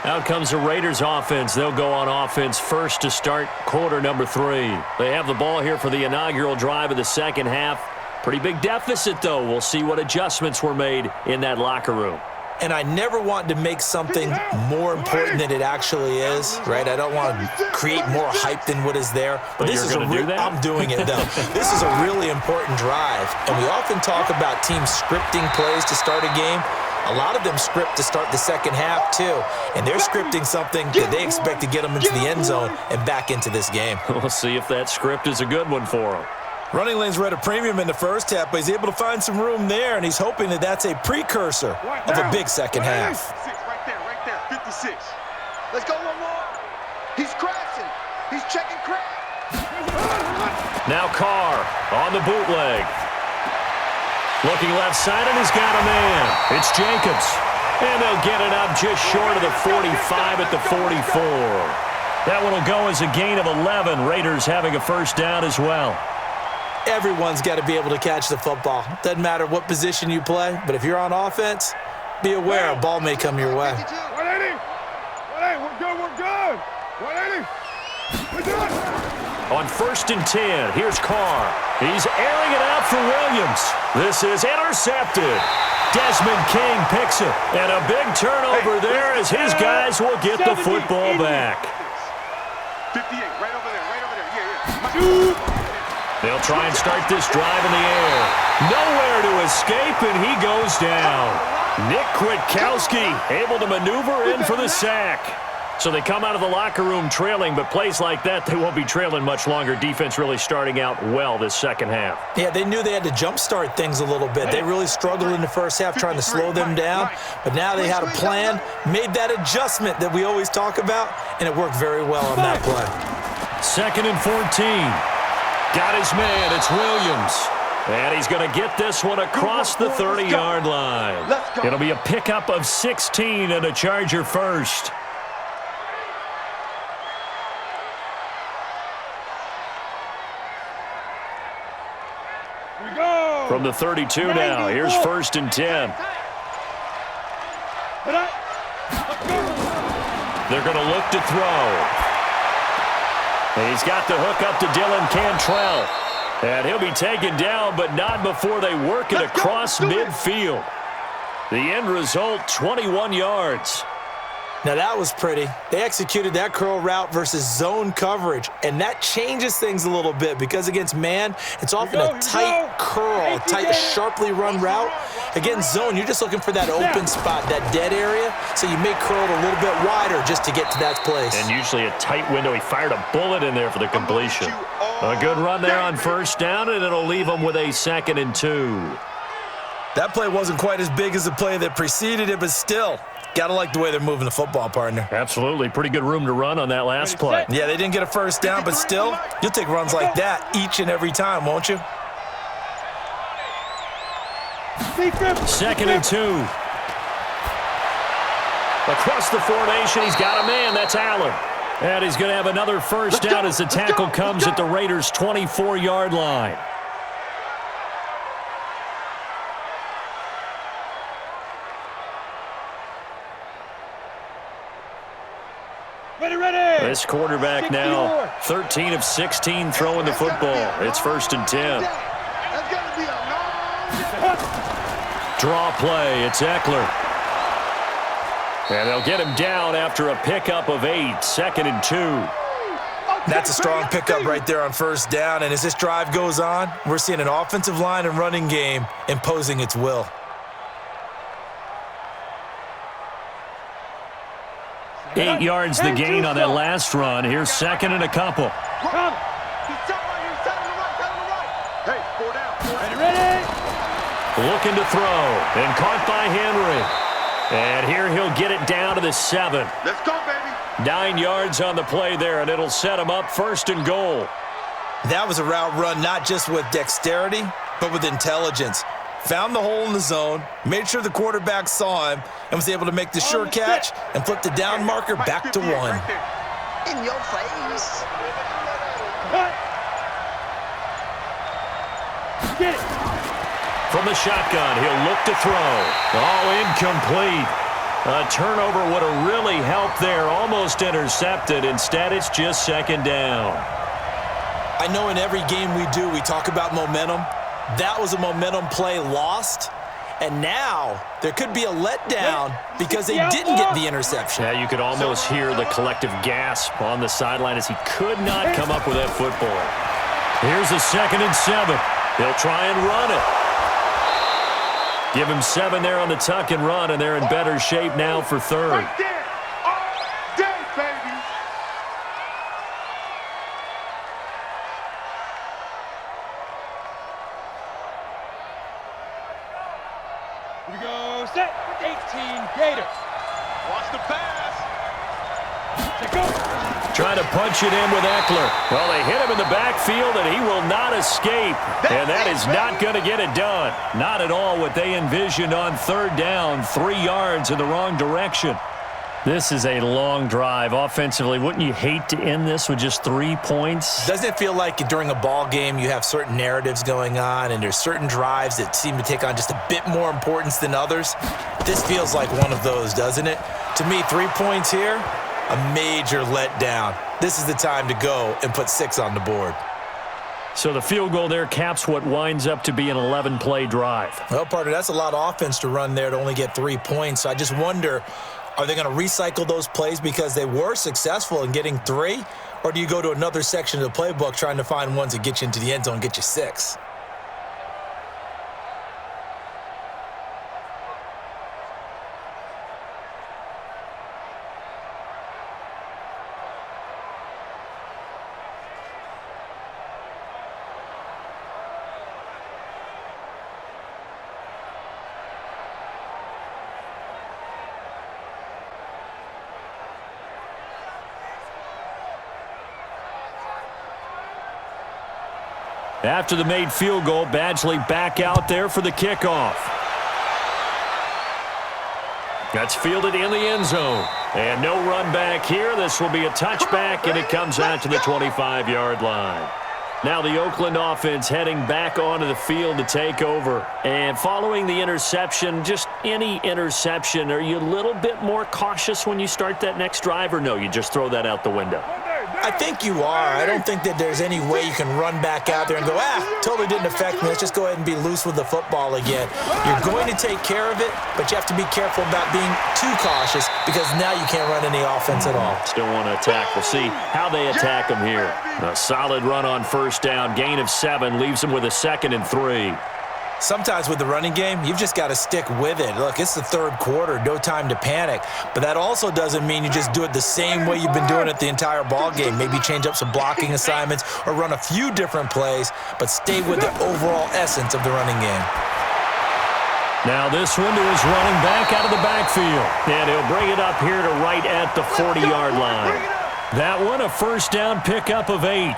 S1: Out comes the Raiders offense. They'll go on offense first to start quarter number 3. They have the ball here for the inaugural drive of the second half. Pretty big deficit, though. We'll see what adjustments were made in that locker room.
S2: And I never want to make something more important than it actually is, right? I don't want to create more hype than what is there.
S1: But
S2: this is I'm doing it, though. This is a really important drive. And we often talk about teams scripting plays to start a game. A lot of them script to start the second half, too. And they're scripting something that they expect to get them into the end zone and back into this game.
S1: We'll see if that script is a good one for them.
S2: Running lanes were at a premium in the first half, but he's able to find some room there, and he's hoping that that's a precursor of a big second half.
S3: Right there, 56. Let's go one more. He's crashing. He's checking crash.
S1: Now Carr on the bootleg. Looking left side, and he's got a man. It's Jacobs. And they'll get it up just short of the 45 at the 44. That one will go as a gain of 11. Raiders having a first down as well.
S2: Everyone's got to be able to catch the football. Doesn't matter what position you play, but if you're on offense, be aware a ball may come your way.
S4: 180. 180. We're good. 180. We're good.
S1: On 1st and 10, here's Carr. He's airing it out for Williams. This is intercepted. Desmond King picks it. And a big turnover there as his guys will get the football back.
S3: 58, right over there. Yeah.
S1: They'll try and start this drive in the air. Nowhere to escape, and he goes down. Nick Kwiatkowski able to maneuver in for the sack. So they come out of the locker room trailing, but plays like that, they won't be trailing much longer. Defense really starting out well this second half.
S2: Yeah, they knew they had to jumpstart things a little bit. They really struggled in the first half trying to slow them down, but now they had a plan, made that adjustment that we always talk about, and it worked very well on that play.
S1: 2nd and 14. Got his man, it's Williams. And he's going to get this one across the 30-yard line. It'll be a pickup of 16 and a Charger first. From the 32 now, here's 1st and 10. They're going to look to throw. And he's got the hook up to Dylan Cantrell. And he'll be taken down, but not before they work it across midfield. The end result, 21 yards.
S2: Now that was pretty. They executed that curl route versus zone coverage, and that changes things a little bit because against man, it's often a tight curl, a tight, sharply run route. Against zone, you're just looking for that open spot, that dead area, so you may curl it a little bit wider just to get to that place.
S1: And usually a tight window. He fired a bullet in there for the completion. A good run there on first down, and it'll leave them with a 2nd and 2.
S2: That play wasn't quite as big as the play that preceded it, but still, gotta like the way they're moving the football, partner.
S1: Absolutely. Pretty good room to run on that last play.
S2: Yeah, they didn't get a first down, but still, you'll take runs like that each and every time, won't you?
S1: 2nd and 2. Across the formation, he's got a man. That's Allen. And he's going to have another first down as the tackle comes at the Raiders' 24-yard line.
S4: Ready.
S1: This quarterback now 13 of 16 throwing the football. It's 1st and 10. Draw play. It's Eckler. And they'll get him down after a pickup of 8. 2nd and 2.
S2: That's a strong pickup right there on 1st down. And as this drive goes on, we're seeing an offensive line and running game imposing its will.
S1: Eight yards the gain on that last run. Here's 2nd and a couple.
S3: Hey, 4 down.
S4: Ready.
S1: Looking to throw. And caught by Henry. And here he'll get it down to the 7.
S3: Let's go, baby.
S1: 9 yards on the play there, and it'll set him up 1st and goal.
S2: That was a route run not just with dexterity, but with intelligence. Found the hole in the zone, made sure the quarterback saw him, and was able to make the sure catch and flip the down marker back to 1.
S5: In your face.
S4: Get it.
S1: From the shotgun, he'll look to throw. Oh, incomplete. A turnover would have really helped there. Almost intercepted. Instead, it's just 2nd down.
S2: I know in every game we do, we talk about momentum. That was a momentum play lost. And now there could be a letdown because they didn't get the interception.
S1: Yeah, you could almost hear the collective gasp on the sideline as he could not come up with that football. Here's a 2nd and 7. He'll try and run it. Give him 7 there on the tuck and run, and they're in better shape now for 3rd.
S3: Right there. All day, baby.
S4: Here we go. Set. 18 Gators.
S3: Watch the pass.
S4: Take go.
S1: Trying to punch it in with Eckler. Well, they hit him in the backfield, and he will not escape. And that is not going to get it done. Not at all what they envisioned on 3rd down. 3 yards in the wrong direction. This is a long drive offensively. Wouldn't you hate to end this with just 3 points?
S2: Doesn't it feel like during a ball game you have certain narratives going on and there's certain drives that seem to take on just a bit more importance than others? This feels like one of those, doesn't it? To me, 3 points here, a major letdown. This is the time to go and put 6 on the board.
S1: So the field goal there caps what winds up to be an 11-play drive.
S2: Well, partner, that's a lot of offense to run there to only get 3 points. So I just wonder, are they going to recycle those plays because they were successful in getting 3? Or do you go to another section of the playbook trying to find ones that get you into the end zone and get you 6?
S1: After the made field goal, Badgley back out there for the kickoff. That's fielded in the end zone. And no run back here. This will be a touchback, and it comes out to the 25-yard line. Now the Oakland offense heading back onto the field to take over. And following the interception, just any interception, are you a little bit more cautious when you start that next drive, or no, you just throw that out the window?
S2: I think you are. I don't think that there's any way you can run back out there and go, totally didn't affect me. Let's just go ahead and be loose with the football again. You're going to take care of it, but you have to be careful about being too cautious because now you can't run any offense at all.
S1: Still want to attack. We'll see how they attack them here. A solid run on 1st down. Gain of 7 leaves them with a 2nd and 3.
S2: Sometimes with the running game, you've just got to stick with it. Look, it's the 3rd quarter, no time to panic. But that also doesn't mean you just do it the same way you've been doing it the entire ball game. Maybe change up some blocking assignments or run a few different plays, but stay with the overall essence of the running game.
S1: Now this one to his running back out of the backfield. And he'll bring it up here to right at the 40-yard line. That one a 1st down pickup of 8.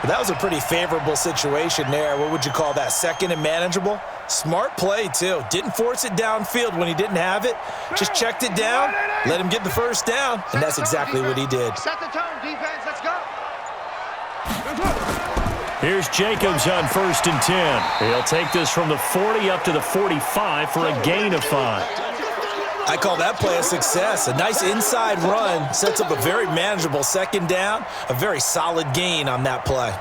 S2: That was a pretty favorable situation there. What would you call that? Second and manageable? Smart play, too. Didn't force it downfield when he didn't have it. Just checked it down, let him get the first down, and that's exactly what he did.
S3: Set the tone, defense. Let's go.
S1: Here's Jacobs on 1st and 10. He'll take this from the 40 up to the 45 for a gain of 5.
S2: I call that play a success. A nice inside run sets up a very manageable second down, a very solid gain on that play.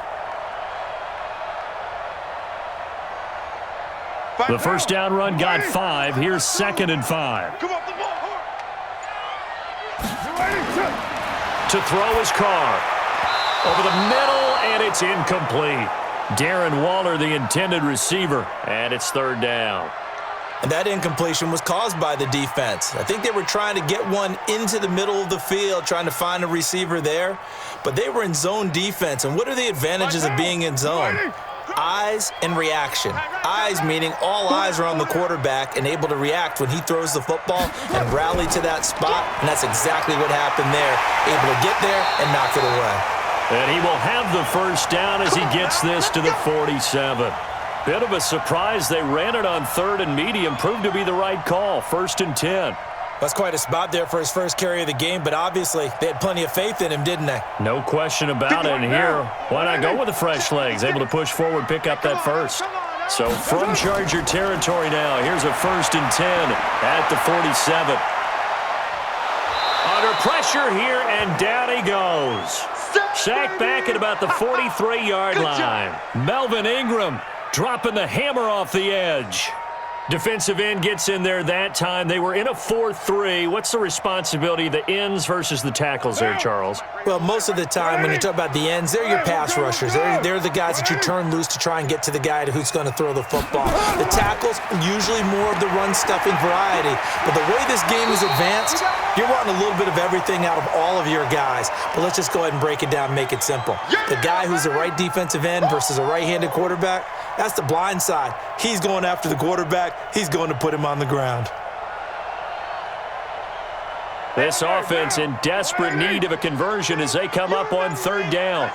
S1: The first down run got 5. Here's 2nd and 5.
S3: Come off the ball.
S1: To throw his car. Over the middle, and it's incomplete. Darren Waller, the intended receiver, and it's 3rd down.
S2: And that incompletion was caused by the defense. I think they were trying to get one into the middle of the field, trying to find a receiver there. But they were in zone defense. And what are the advantages of being in zone? Eyes and reaction. Eyes meaning all eyes are on the quarterback and able to react when he throws the football and rally to that spot. And that's exactly what happened there. Able to get there and knock it away.
S1: And he will have the first down as he gets this to the 47. Bit of a surprise. They ran it on 3rd and medium. Proved to be the right call. 1st and 10.
S2: That's quite a spot there for his first carry of the game, but obviously they had plenty of faith in him, didn't they?
S1: No question about it. And here, why not go with the fresh legs? Able to push forward, pick up that first. So from Charger territory now, here's a 1st and 10 at the 47. Under pressure here, and down he goes. Sacked back at about the 43-yard line. Melvin Ingram dropping the hammer off the edge. Defensive end gets in there that time. They were in a 4-3. What's the responsibility of the ends versus the tackles there, Charles?
S2: Well, most of the time when you talk about the ends, they're your pass rushers. They're the guys that you turn loose to try and get to the guy who's going to throw the football. The tackles, usually more of the run-stuffing variety. But the way this game is advanced, you're wanting a little bit of everything out of all of your guys. But let's just go ahead and break it down and make it simple. The guy who's the right defensive end versus a right-handed quarterback, that's the blind side. He's going after the quarterback. He's going to put him on the ground.
S1: This offense in desperate need of a conversion as they come up on 3rd down.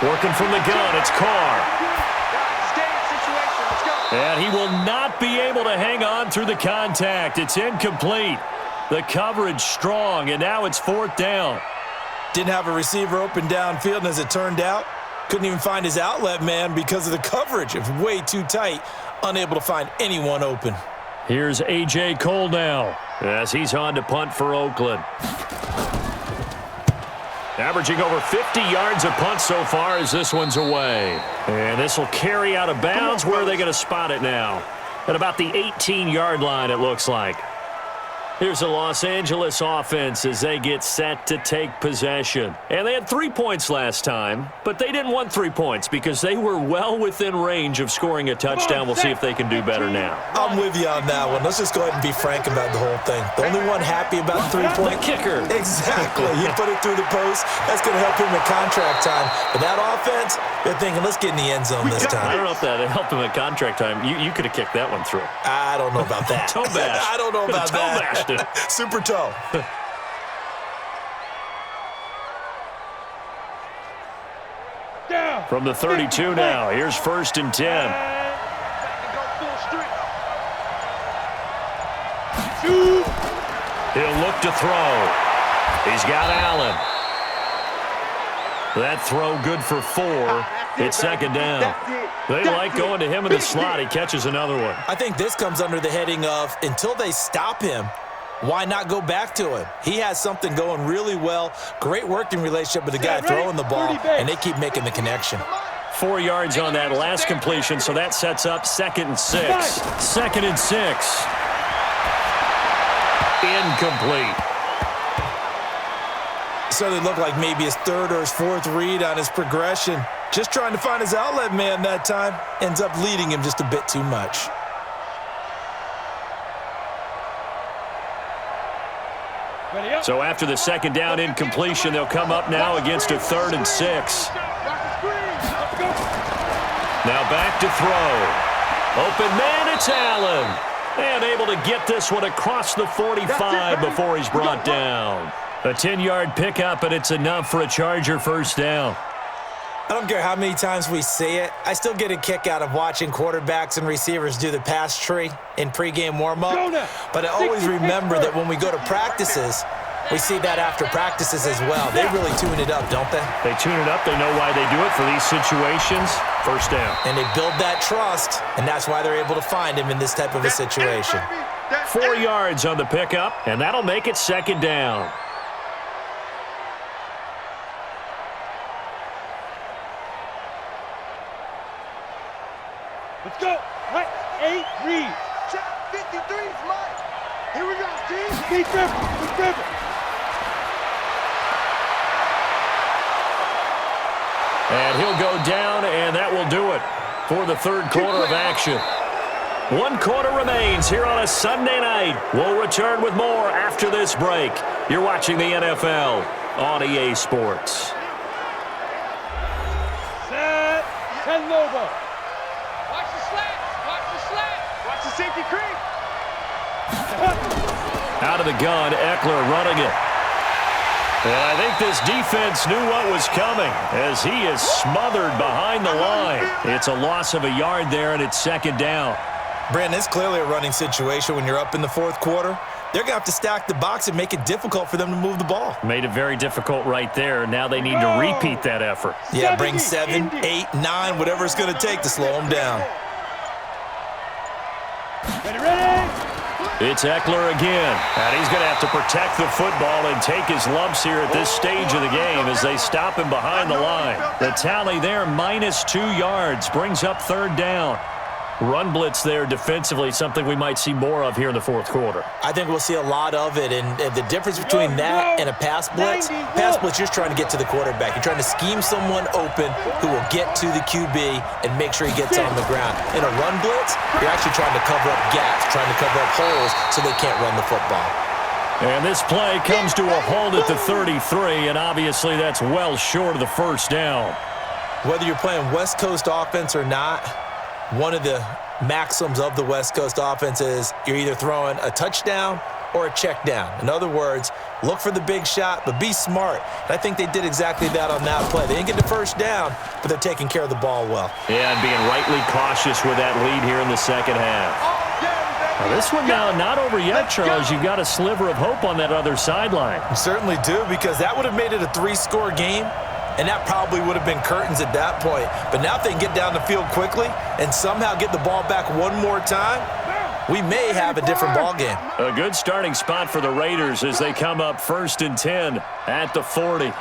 S1: Working from the gun, it's Carr. And he will not be able to hang on through the contact. It's incomplete. The coverage strong, and now it's 4th down.
S2: Didn't have a receiver open downfield, and as it turned out, couldn't even find his outlet man because of the coverage. It was way too tight, unable to find anyone open.
S1: Here's A.J. Cole now as he's on to punt for Oakland. Averaging over 50 yards a punt so far as this one's away. And this will carry out of bounds. Where are they going to spot it now? At about the 18-yard line, it looks like. Here's the Los Angeles offense as they get set to take possession. And they had 3 points last time, but they didn't want 3 points because they were well within range of scoring a touchdown. We'll see if they can do better now.
S2: I'm with you on that one. Let's just go ahead and be frank about the whole thing. The only one happy about the 3-point
S1: kicker.
S2: Exactly. He put it through the post. That's going to help him at contract time. But that offense, they're thinking, let's get in the end zone this time.
S1: I don't know if that helped him at contract time. You could have kicked that one through.
S2: I don't know about that.
S1: Toe bash.
S2: I don't know about that. Super toe.
S1: From the 32 now, here's 1st and 10. He'll look to throw. He's got Allen. That throw good for 4. It's 2nd down. They like going to him in the slot. He catches another one.
S2: I think this comes under the heading of until they stop him, why not go back to him? He has something going really well. Great working relationship with the guy throwing the ball, and they keep making the connection.
S1: 4 yards on that last completion, so that sets up 2nd and 6. 2nd and 6. Incomplete.
S2: So they look like maybe his 3rd or his 4th read on his progression. Just trying to find his outlet man that time. Ends up leading him just a bit too much.
S1: So after the 2nd down incompletion, they'll come up now against a 3rd and 6. Now back to throw. Open man, it's Allen. And able to get this one across the 45 before he's brought down. A 10-yard pickup, and it's enough for a Charger first down.
S2: I don't care how many times we see it. I still get a kick out of watching quarterbacks and receivers do the pass tree in pregame warm-up. But I always remember that when we go to practices, we see that after practices as well. They really tune it up, don't they?
S1: They tune it up. They know why they do it for these situations. First down.
S2: And they build that trust, and that's why they're able to find him in this type of a situation.
S1: 4 yards on the pickup, and that'll make it second down.
S4: Let's go. Right. 8, read.
S3: Check 53 is mine. Here we go, team.
S4: Keep dribble. Keep dribble.
S1: And he'll go down, and that will do it for the third quarter of action. 1 quarter remains here on a Sunday night. We'll return with more after this break. You're watching the NFL on EA Sports.
S4: Set. Ten Lobo.
S3: Watch the slant. Watch the slant. Watch the safety creep.
S1: Out of the gun, Eckler running it. And I think this defense knew what was coming as he is smothered behind the line. It's a loss of a yard there, and it's second down.
S2: Brandon, it's clearly a running situation when you're up in the fourth quarter. They're going to have to stack the box and make it difficult for them to move the ball.
S1: Made it very difficult right there. Now they need to repeat that effort.
S2: Yeah, bring 7, 8, 9, whatever it's going to take to slow them down.
S4: Ready?
S1: It's Eckler again, and he's going to have to protect the football and take his lumps here at this stage of the game as they stop him behind the line. The tally there, -2 yards, brings up third down. Run blitz there defensively, something we might see more of here in the fourth quarter.
S2: I think we'll see a lot of it, and the difference between that and a pass blitz, you're just trying to get to the quarterback. You're trying to scheme someone open who will get to the QB and make sure he gets on the ground. In a run blitz, you're actually trying to cover up gaps, trying to cover up holes so they can't run the football.
S1: And this play comes to a halt at the 33, and obviously that's well short of the first down.
S2: Whether you're playing West Coast offense or not, one of the maxims of the West Coast offense is you're either throwing a touchdown or a check down. In other words, look for the big shot, but be smart. And I think they did exactly that on that play. They didn't get the first down, but they're taking care of the ball well.
S1: Yeah, and being rightly cautious with that lead here in the second half. Now this one now not over yet, Charles. You've got a sliver of hope on that other sideline.
S2: You certainly do, because that would have made it a 3-score game. And that probably would have been curtains at that point. But now if they can get down the field quickly and somehow get the ball back one more time, we may have a different ball game.
S1: A good starting spot for the Raiders as they come up 1st and 10 at the 40.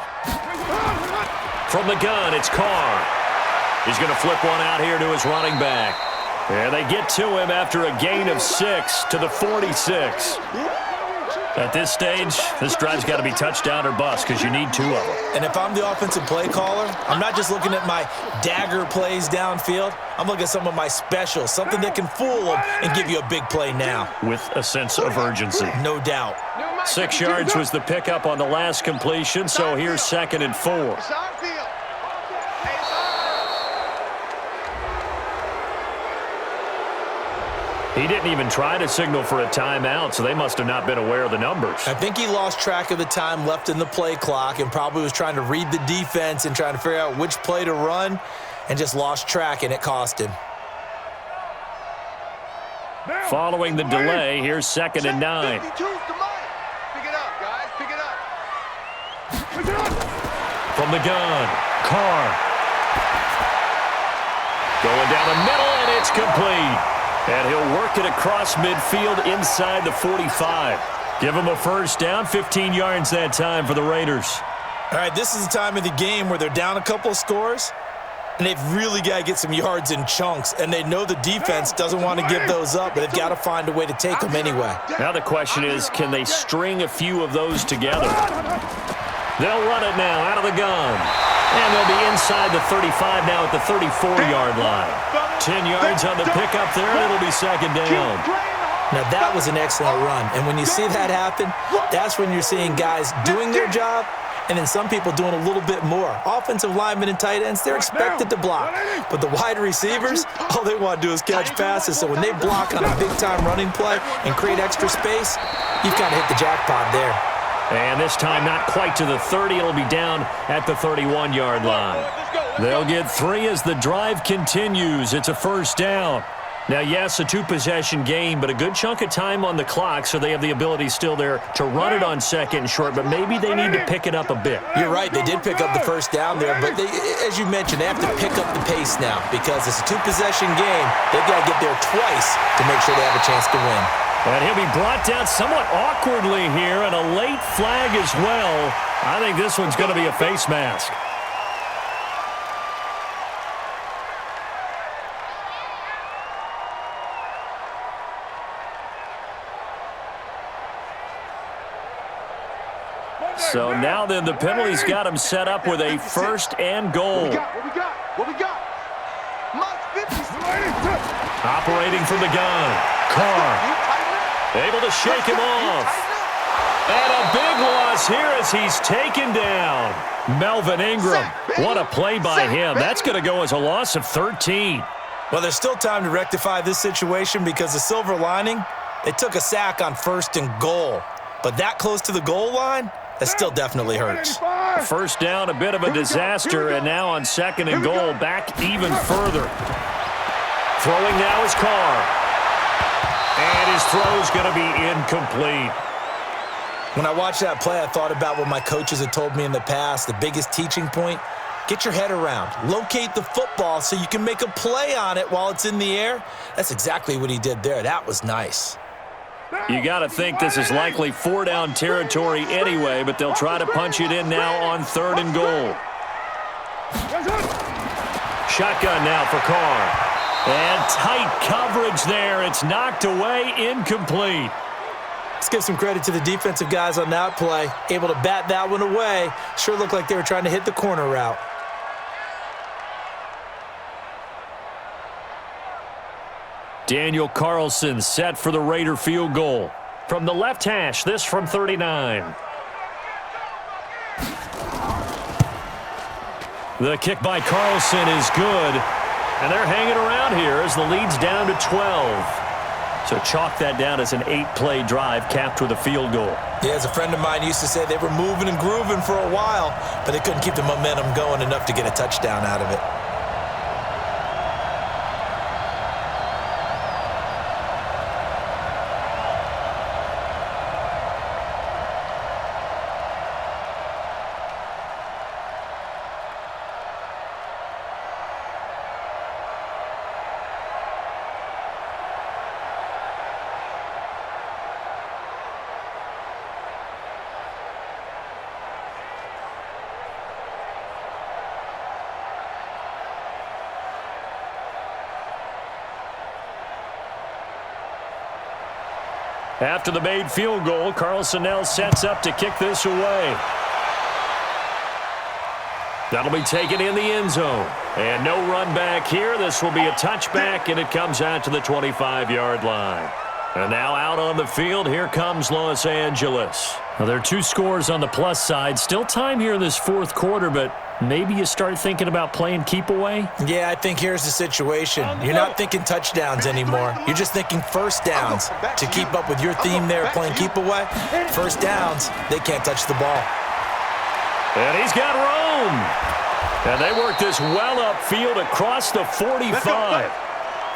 S1: From the gun, it's Carr. He's going to flip one out here to his running back. And they get to him after a gain of 6 to the 46. At this stage, this drive's got to be touchdown or bust because you need 2 of them.
S2: And if I'm the offensive play caller, I'm not just looking at my dagger plays downfield. I'm looking at some of my specials, something that can fool them and give you a big play now.
S1: With a sense of urgency.
S2: No doubt.
S1: 6 yards was the pickup on the last completion, so here's 2nd and 4. He didn't even try to signal for a timeout, so they must have not been aware of the numbers.
S2: I think he lost track of the time left in the play clock and probably was trying to read the defense and trying to figure out which play to run and just lost track, and it cost him.
S1: Following the delay, here's 2nd and 9.
S3: Pick it up, guys. Pick it up.
S1: From the gun, Carr. Going down the middle, and it's complete. And he'll work it across midfield inside the 45. Give him a first down, 15 yards that time for the Raiders.
S2: All right, this is the time of the game where they're down a couple of scores, and they've really got to get some yards in chunks, and they know the defense doesn't want to give those up, but they've got to find a way to take them anyway.
S1: Now the question is, can they string a few of those together? They'll run it now out of the gun. And they'll be inside the 35 now at the 34-yard line. 10 yards on the pickup there, and it'll be 2nd down.
S2: Now, that was an excellent run. And when you see that happen, that's when you're seeing guys doing their job and then some people doing a little bit more. Offensive linemen and tight ends, they're expected to block. But the wide receivers, all they want to do is catch passes. So when they block on a big-time running play and create extra space, you've kind of hit the jackpot there.
S1: And this time not quite to the 30. It'll be down at the 31-yard line. They'll get 3 as the drive continues. It's a first down. Now, yes, a 2-possession game, but a good chunk of time on the clock, so they have the ability still there to run it on second and short, but maybe they need to pick it up a bit.
S2: You're right. They did pick up the first down there, but as you mentioned, they have to pick up the pace now because it's a 2-possession game. They've got to get there twice to make sure they have a chance to win.
S1: And he'll be brought down somewhat awkwardly here, and a late flag as well. I think this one's going to be a face mask. So now then, the penalty's got him set up with a first and goal.
S3: What we got? Mark 50.
S1: Operating from the gun. Carr able to shake him off. And a big loss here as he's taken down. Melvin Ingram. What a play by him. That's going to go as a loss of 13.
S2: Well, there's still time to rectify this situation because the silver lining, they took a sack on 1st and goal. But that close to the goal line, that still definitely hurts.
S1: First down, a bit of a disaster, and now on 2nd and goal, back even further. Throwing now is Carr. And his throw's going to be incomplete.
S2: When I watched that play, I thought about what my coaches had told me in the past. The biggest teaching point, get your head around. Locate the football so you can make a play on it while it's in the air. That's exactly what he did there. That was nice.
S1: You got to think this is likely 4-down territory anyway, but they'll try to punch it in now on 3rd and goal. Shotgun now for Carr. And tight coverage there. It's knocked away, incomplete.
S2: Let's give some credit to the defensive guys on that play. Able to bat that one away. Sure looked like they were trying to hit the corner route.
S1: Daniel Carlson set for the Raider field goal. From the left hash, this from 39. The kick by Carlson is good. And they're hanging around here as the lead's down to 12. So chalk that down as an 8-play drive capped with a field goal.
S2: Yeah, as a friend of mine used to say, they were moving and grooving for a while, but they couldn't keep the momentum going enough to get a touchdown out of it.
S1: After the made field goal, Carlson now sets up to kick this away. That'll be taken in the end zone. And no run back here. This will be a touchback, and it comes out to the 25-yard line. And now out on the field, here comes Los Angeles. Now, there are 2 scores on the plus side. Still time here in this 4th quarter, but maybe you start thinking about playing keep away?
S2: Yeah, I think here's the situation. You're not thinking touchdowns anymore. You're just thinking first downs. To keep up with your theme there, playing keep away, first downs, they can't touch the ball.
S1: And he's got room. And they work this well upfield across the 45.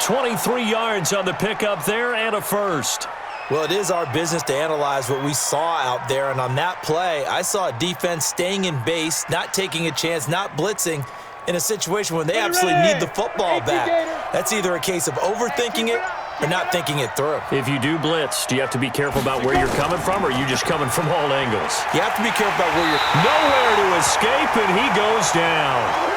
S1: 23 yards on the pickup there and a first.
S2: Well, it is our business to analyze what we saw out there, and on that play, I saw a defense staying in base, not taking a chance, not blitzing, in a situation when they absolutely need the football back. That's either a case of overthinking it or not thinking it through.
S1: If you do blitz, do you have to be careful about where you're coming from, or are you just coming from all angles?
S2: You have to be careful about where you're...
S1: Nowhere to escape, and he goes down.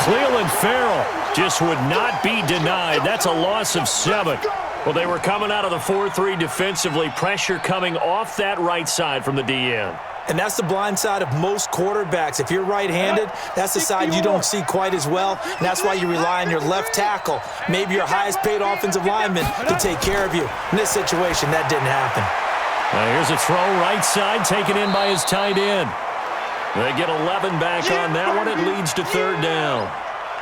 S1: Cleveland Farrell just would not be denied. That's a loss of 7. Well, they were coming out of the 4-3 defensively. Pressure coming off that right side from the DN.
S2: And that's the blind side of most quarterbacks. If you're right-handed, that's the side you don't see quite as well. And that's why you rely on your left tackle, maybe your highest-paid offensive lineman, to take care of you. In this situation, that didn't happen.
S1: Now here's a throw right side taken in by his tight end. They get 11 back on that one. It leads to 3rd down.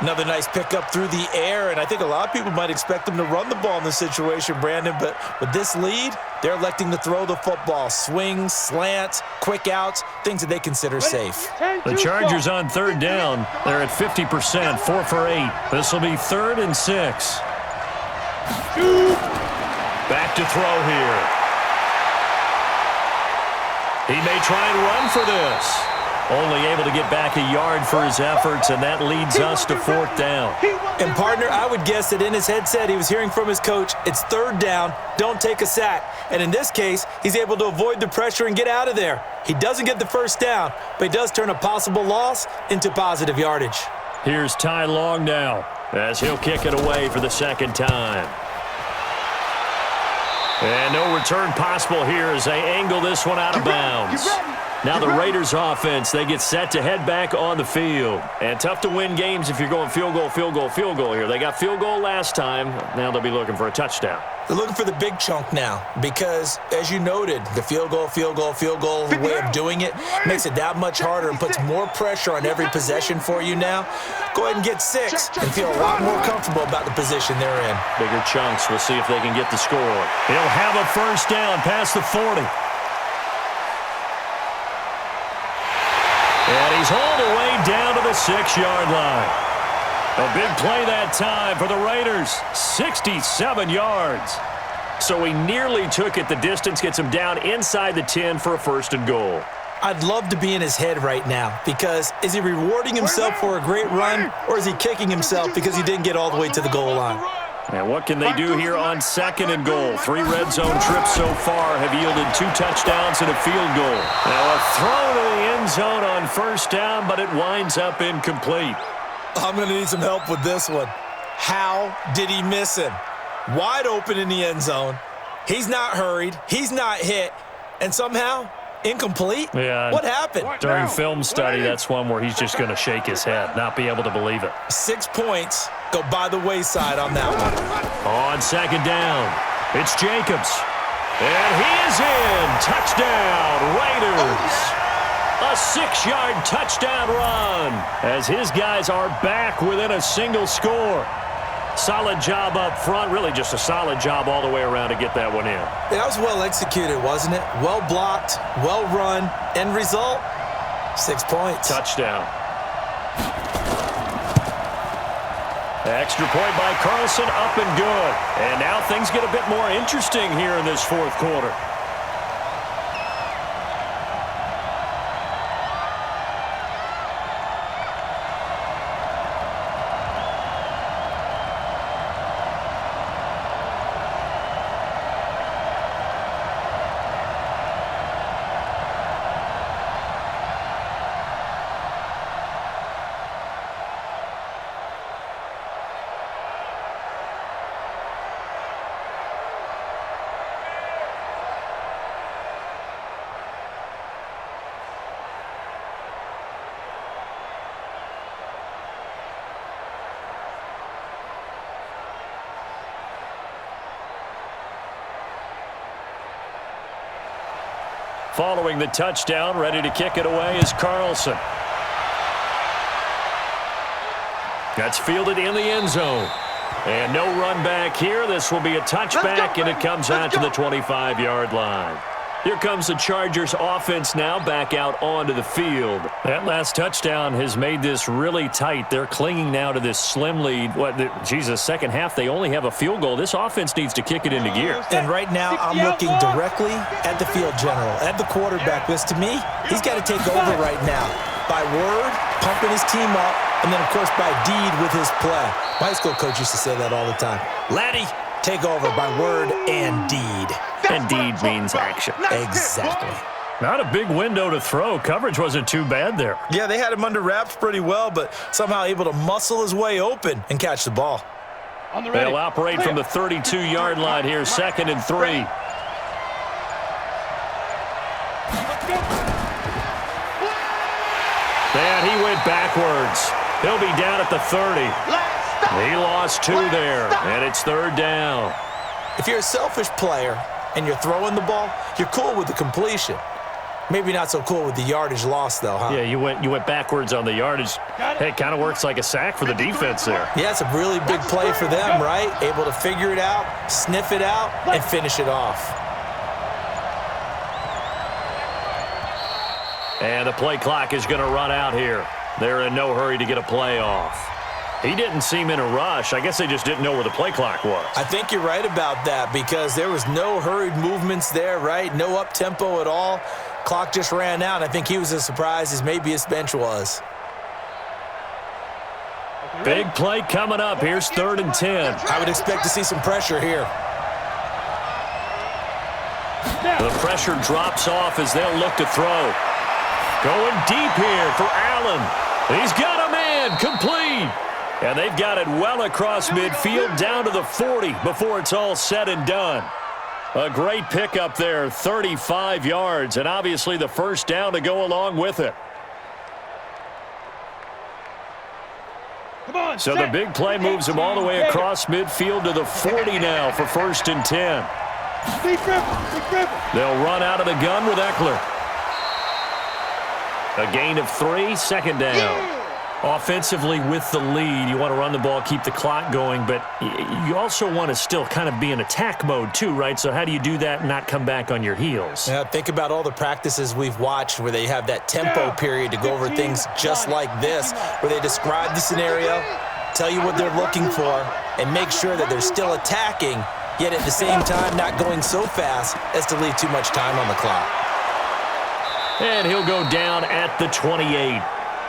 S2: Another nice pickup through the air, and I think a lot of people might expect them to run the ball in this situation, Brandon, but with this lead, they're electing to throw the football. Swings, slants, quick outs, things that they consider safe.
S1: The Chargers on third down. They're at 50%, 4 for 8. This will be 3rd and 6. Back to throw here. He may try and run for this. Only able to get back a yard for his efforts, and that leads us to 4th down.
S2: And, partner, I would guess that in his headset he was hearing from his coach, it's 3rd down, don't take a sack. And in this case, he's able to avoid the pressure and get out of there. He doesn't get the 1st down, but he does turn a possible loss into positive yardage.
S1: Here's Ty Long now, as he'll kick it away for the 2nd time. And no return possible here as they angle this one out of bounds. Now the Raiders offense, they get set to head back on the field. And tough to win games if you're going field goal, field goal, field goal here. They got field goal last time. Now they'll be looking for a touchdown.
S2: They're looking for the big chunk now because, as you noted, the field goal way of doing it makes it that much harder and puts more pressure on every possession for you now. Go ahead and get 6 and feel a lot more comfortable about the position they're in.
S1: Bigger chunks. We'll see if they can get the score. He'll have a 1st down past the 40. And he's hauled away down to the 6-yard line. A big play that time for the Raiders. 67 yards. So he nearly took it the distance, gets him down inside the 10 for a 1st and goal.
S2: I'd love to be in his head right now because is he rewarding himself for a great run or is he kicking himself because he didn't get all the way to the goal line?
S1: And what can they do here on 2nd and goal? 3 red zone trips so far have yielded 2 touchdowns and a field goal. Now a throw to the end zone on 1st down, but it winds up incomplete.
S2: I'm going to need some help with this one. How did he miss him? Wide open in the end zone. He's not hurried. He's not hit. And somehow, incomplete?
S1: Yeah.
S2: What happened?
S1: During film study, that's one where he's just going to shake his head, not be able to believe it.
S2: 6 points go by the wayside on that one.
S1: On 2nd down, it's Jacobs. And he is in. Touchdown, Raiders. A 6-yard touchdown run as his guys are back within a single score. Solid job up front, really just a solid job all the way around to get that one in.
S2: That was well executed, wasn't it? Well blocked, well run. End result, 6 points.
S1: Touchdown. Extra point by Carlson, up and good. And now things get a bit more interesting here in this 4th quarter. Following the touchdown, ready to kick it away is Carlson. That's fielded in the end zone. And no run back here. This will be a touchback, and it comes out to the 25-yard line. Here comes the Chargers offense now back out onto the field. That last touchdown has made this really tight. They're clinging now to this slim lead. Second half, they only have a field goal. This offense needs to kick it into gear.
S2: And right now, I'm looking directly at the field general, at the quarterback, because to me, he's got to take over right now. By word, pumping his team up, and then, of course, by deed with his play. My high school coach used to say that all the time. Laddie, take over by word and deed.
S1: And deed means action.
S2: Exactly.
S1: Not a big window to throw. Coverage wasn't too bad there.
S2: Yeah, they had him under wraps pretty well, but somehow able to muscle his way open and catch the ball.
S1: They'll operate from the 32-yard line here, 2nd and 3. And he went backwards. He'll be down at the 30. He lost 2 there, and it's 3rd down.
S2: If you're a selfish player and you're throwing the ball, you're cool with the completion. Maybe not so cool with the yardage loss, though, huh?
S1: Yeah, you went backwards on the yardage. Hey, it kind of works like a sack for the defense there.
S2: Yeah, it's a really big play for them, right? Able to figure it out, sniff it out, and finish it off.
S1: And the play clock is going to run out here. They're in no hurry to get a play off. He didn't seem in a rush. I guess they just didn't know where the play clock was.
S2: I think you're right about that because there was no hurried movements there, right? No up-tempo at all. Clock just ran out. I think he was as surprised as maybe his bench was.
S1: Big play coming up. Here's 3rd and 10.
S2: I would expect to see some pressure here.
S1: The pressure drops off as they'll look to throw. Going deep here for Allen. He's got a man. Complete. And they've got it well across midfield down to the 40 before it's all said and done. A great pickup there, 35 yards, and obviously the first down to go along with it. So the big play moves them all the way across midfield to the 40 now for 1st and 10. They'll run out of the gun with Eckler. A gain of 3, 2nd down. Offensively with the lead, you want to run the ball, keep the clock going, but you also want to still kind of be in attack mode too, right? So how do you do that and not come back on your heels?
S2: Yeah, think about all the practices we've watched where they have that tempo period to go over things just like this, where they describe the scenario, tell you what they're looking for, and make sure that they're still attacking, yet at the same time not going so fast as to leave too much time on the clock.
S1: And he'll go down at the 28.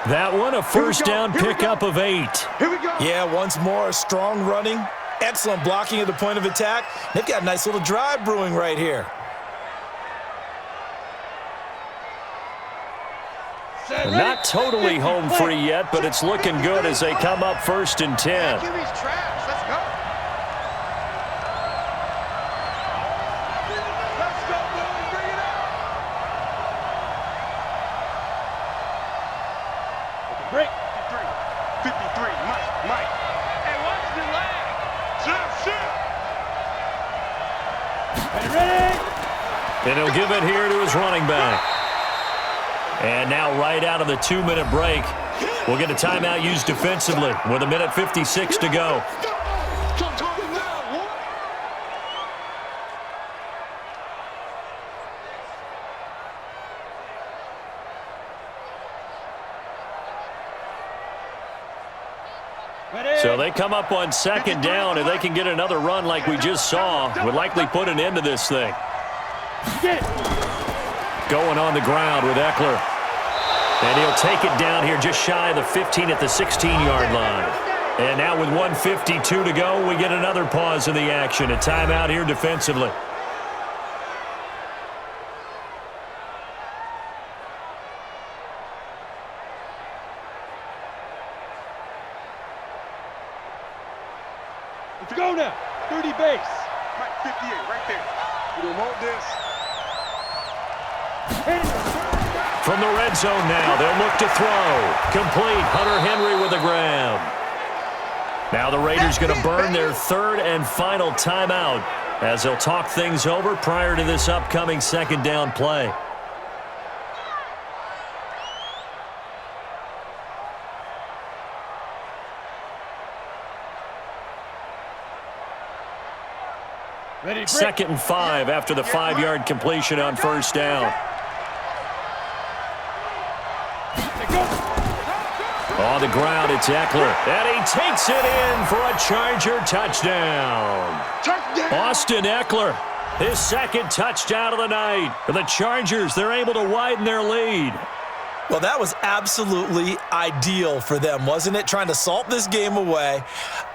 S1: That one, a first down pickup of 8.
S3: Here we go.
S2: Yeah, once more, strong running, excellent blocking at the point of attack. They've got a nice little drive brewing right here.
S1: Not totally home free yet, but it's looking good as they come up 1st and 10.
S3: QB's trash. Let's go. Let's go, boys. Bring it out. Break. 53. Mike. Hey, watch the leg. Shit. Ready?
S1: And he'll give it here to his running back. And now right out of the 2-minute break, we'll get a timeout used defensively with 1:56 to go. So they come up on 2nd down. If they can get another run like we just saw, would likely put an end to this thing. Going on the ground with Eckler. And he'll take it down here just shy of the 15 at the 16-yard line. And now with 1:52 to go, we get another pause in the action. A timeout here defensively.
S4: Let's go now. 30 base.
S3: Mike, 58, right there. You don't want this.
S1: From the red zone now, they'll look to throw. Complete. Hunter Henry with the grab. Now the Raiders going to burn their 3rd and final timeout as they'll talk things over prior to this upcoming 2nd down play.
S4: Ready,
S1: 2nd and 5 after the 5-yard completion on 1st down. On the ground, it's Eckler. And he takes it in for a Charger touchdown. Austin Eckler, his 2nd touchdown of the night. For the Chargers, they're able to widen their lead.
S2: Well, that was absolutely ideal for them, wasn't it? Trying to salt this game away.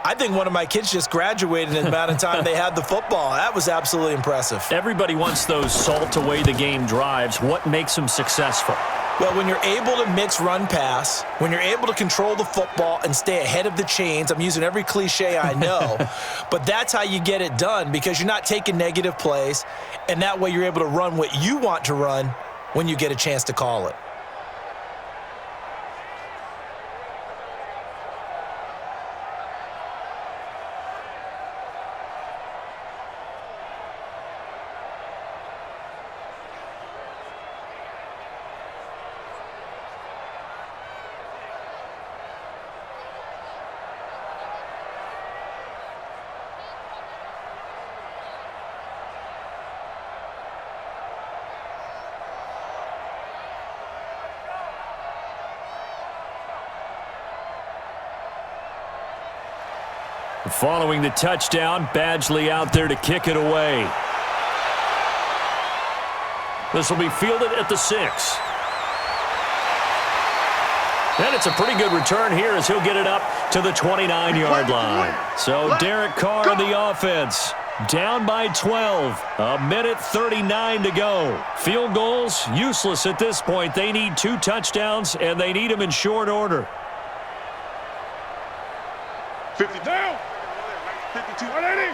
S2: I think one of my kids just graduated in the amount of time they had the football. That was absolutely impressive.
S1: Everybody wants those salt away the game drives. What makes them successful?
S2: Well, when you're able to mix run-pass, when you're able to control the football and stay ahead of the chains, I'm using every cliche I know, but that's how you get it done because you're not taking negative plays, and that way you're able to run what you want to run when you get a chance to call it.
S1: Following the touchdown, Badgley out there to kick it away. This will be fielded at the 6. And it's a pretty good return here as he'll get it up to the 29-yard line. So Derek Carr in the offense, down by 12. 1:39 to go. Field goals, useless at this point. They need 2 touchdowns, and they need them in short order.
S4: 50 down. 52. 180.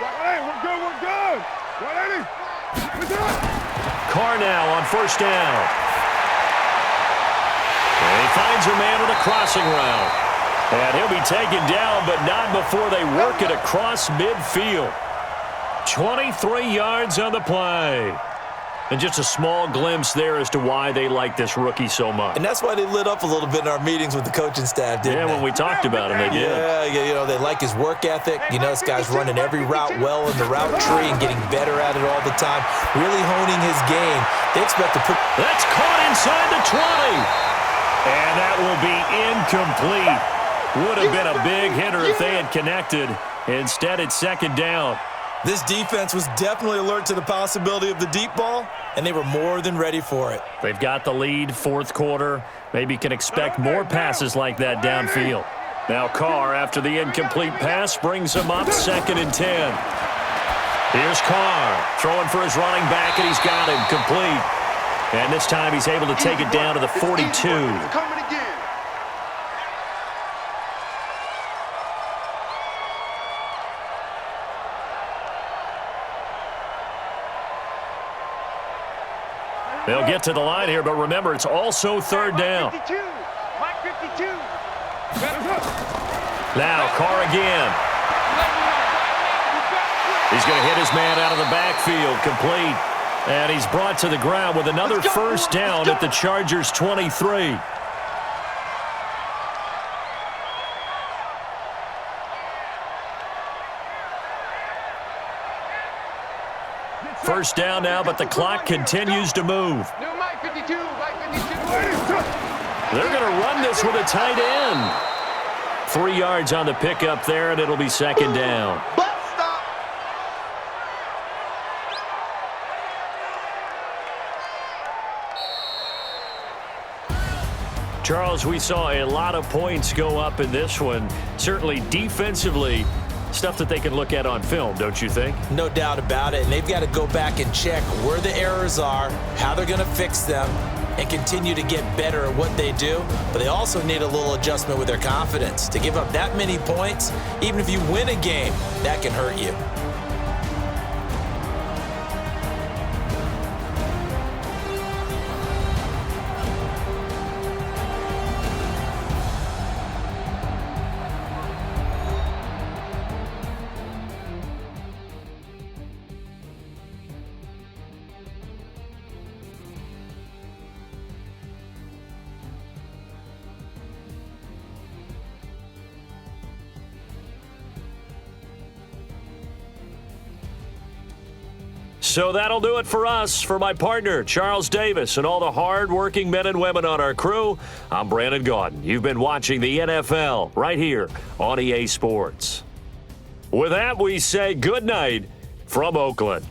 S4: 180. We're good. We're good. 180. We're done.
S1: Carr now on first down. And he finds a man with a crossing route. And he'll be taken down, but not before they work it across midfield. 23 yards on the play. And just a small glimpse there as to why they like this rookie so much.
S2: And that's why they lit up a little bit in our meetings with the coaching staff, didn't they?
S1: Yeah, when we talked about him, they did.
S2: Yeah, they like his work ethic. This guy's running every route well in the route tree and getting better at it all the time, really honing his game. They expect to put...
S1: That's caught inside the 20. And that will be incomplete. Would have been a big hitter if they had connected. Instead, it's second down.
S2: This defense was definitely alert to the possibility of the deep ball, and they were more than ready for it.
S1: They've got the lead, fourth quarter. Maybe can expect more passes like that downfield. Now Carr, after the incomplete pass, brings him up 2nd and 10. Here's Carr throwing for his running back, and he's got him complete. And this time he's able to take it down to the 42.
S3: Coming again.
S1: They'll get to the line here, but remember, it's also third down.
S3: 52. Mike 52.
S1: Now Carr again. He's going to hit his man out of the backfield, complete. And he's brought to the ground with another first down at the Chargers' 23. First down now, but the clock continues to move.
S3: No, Mike 52. Mike 52.
S1: They're going to run this with a tight end. 3 yards on the pickup there, and it'll be second down. Charles, we saw a lot of points go up in this one. Certainly defensively, stuff that they can look at on film, don't you think?
S2: No doubt about it, and they've got to go back and check where the errors are, how they're going to fix them, and continue to get better at what they do. But they also need a little adjustment with their confidence. To give up that many points, even if you win a game, that can hurt you.
S1: So that'll do it for us. For my partner, Charles Davis, and all the hard-working men and women on our crew, I'm Brandon Gaudin. You've been watching the NFL right here on EA Sports. With that, we say good night from Oakland.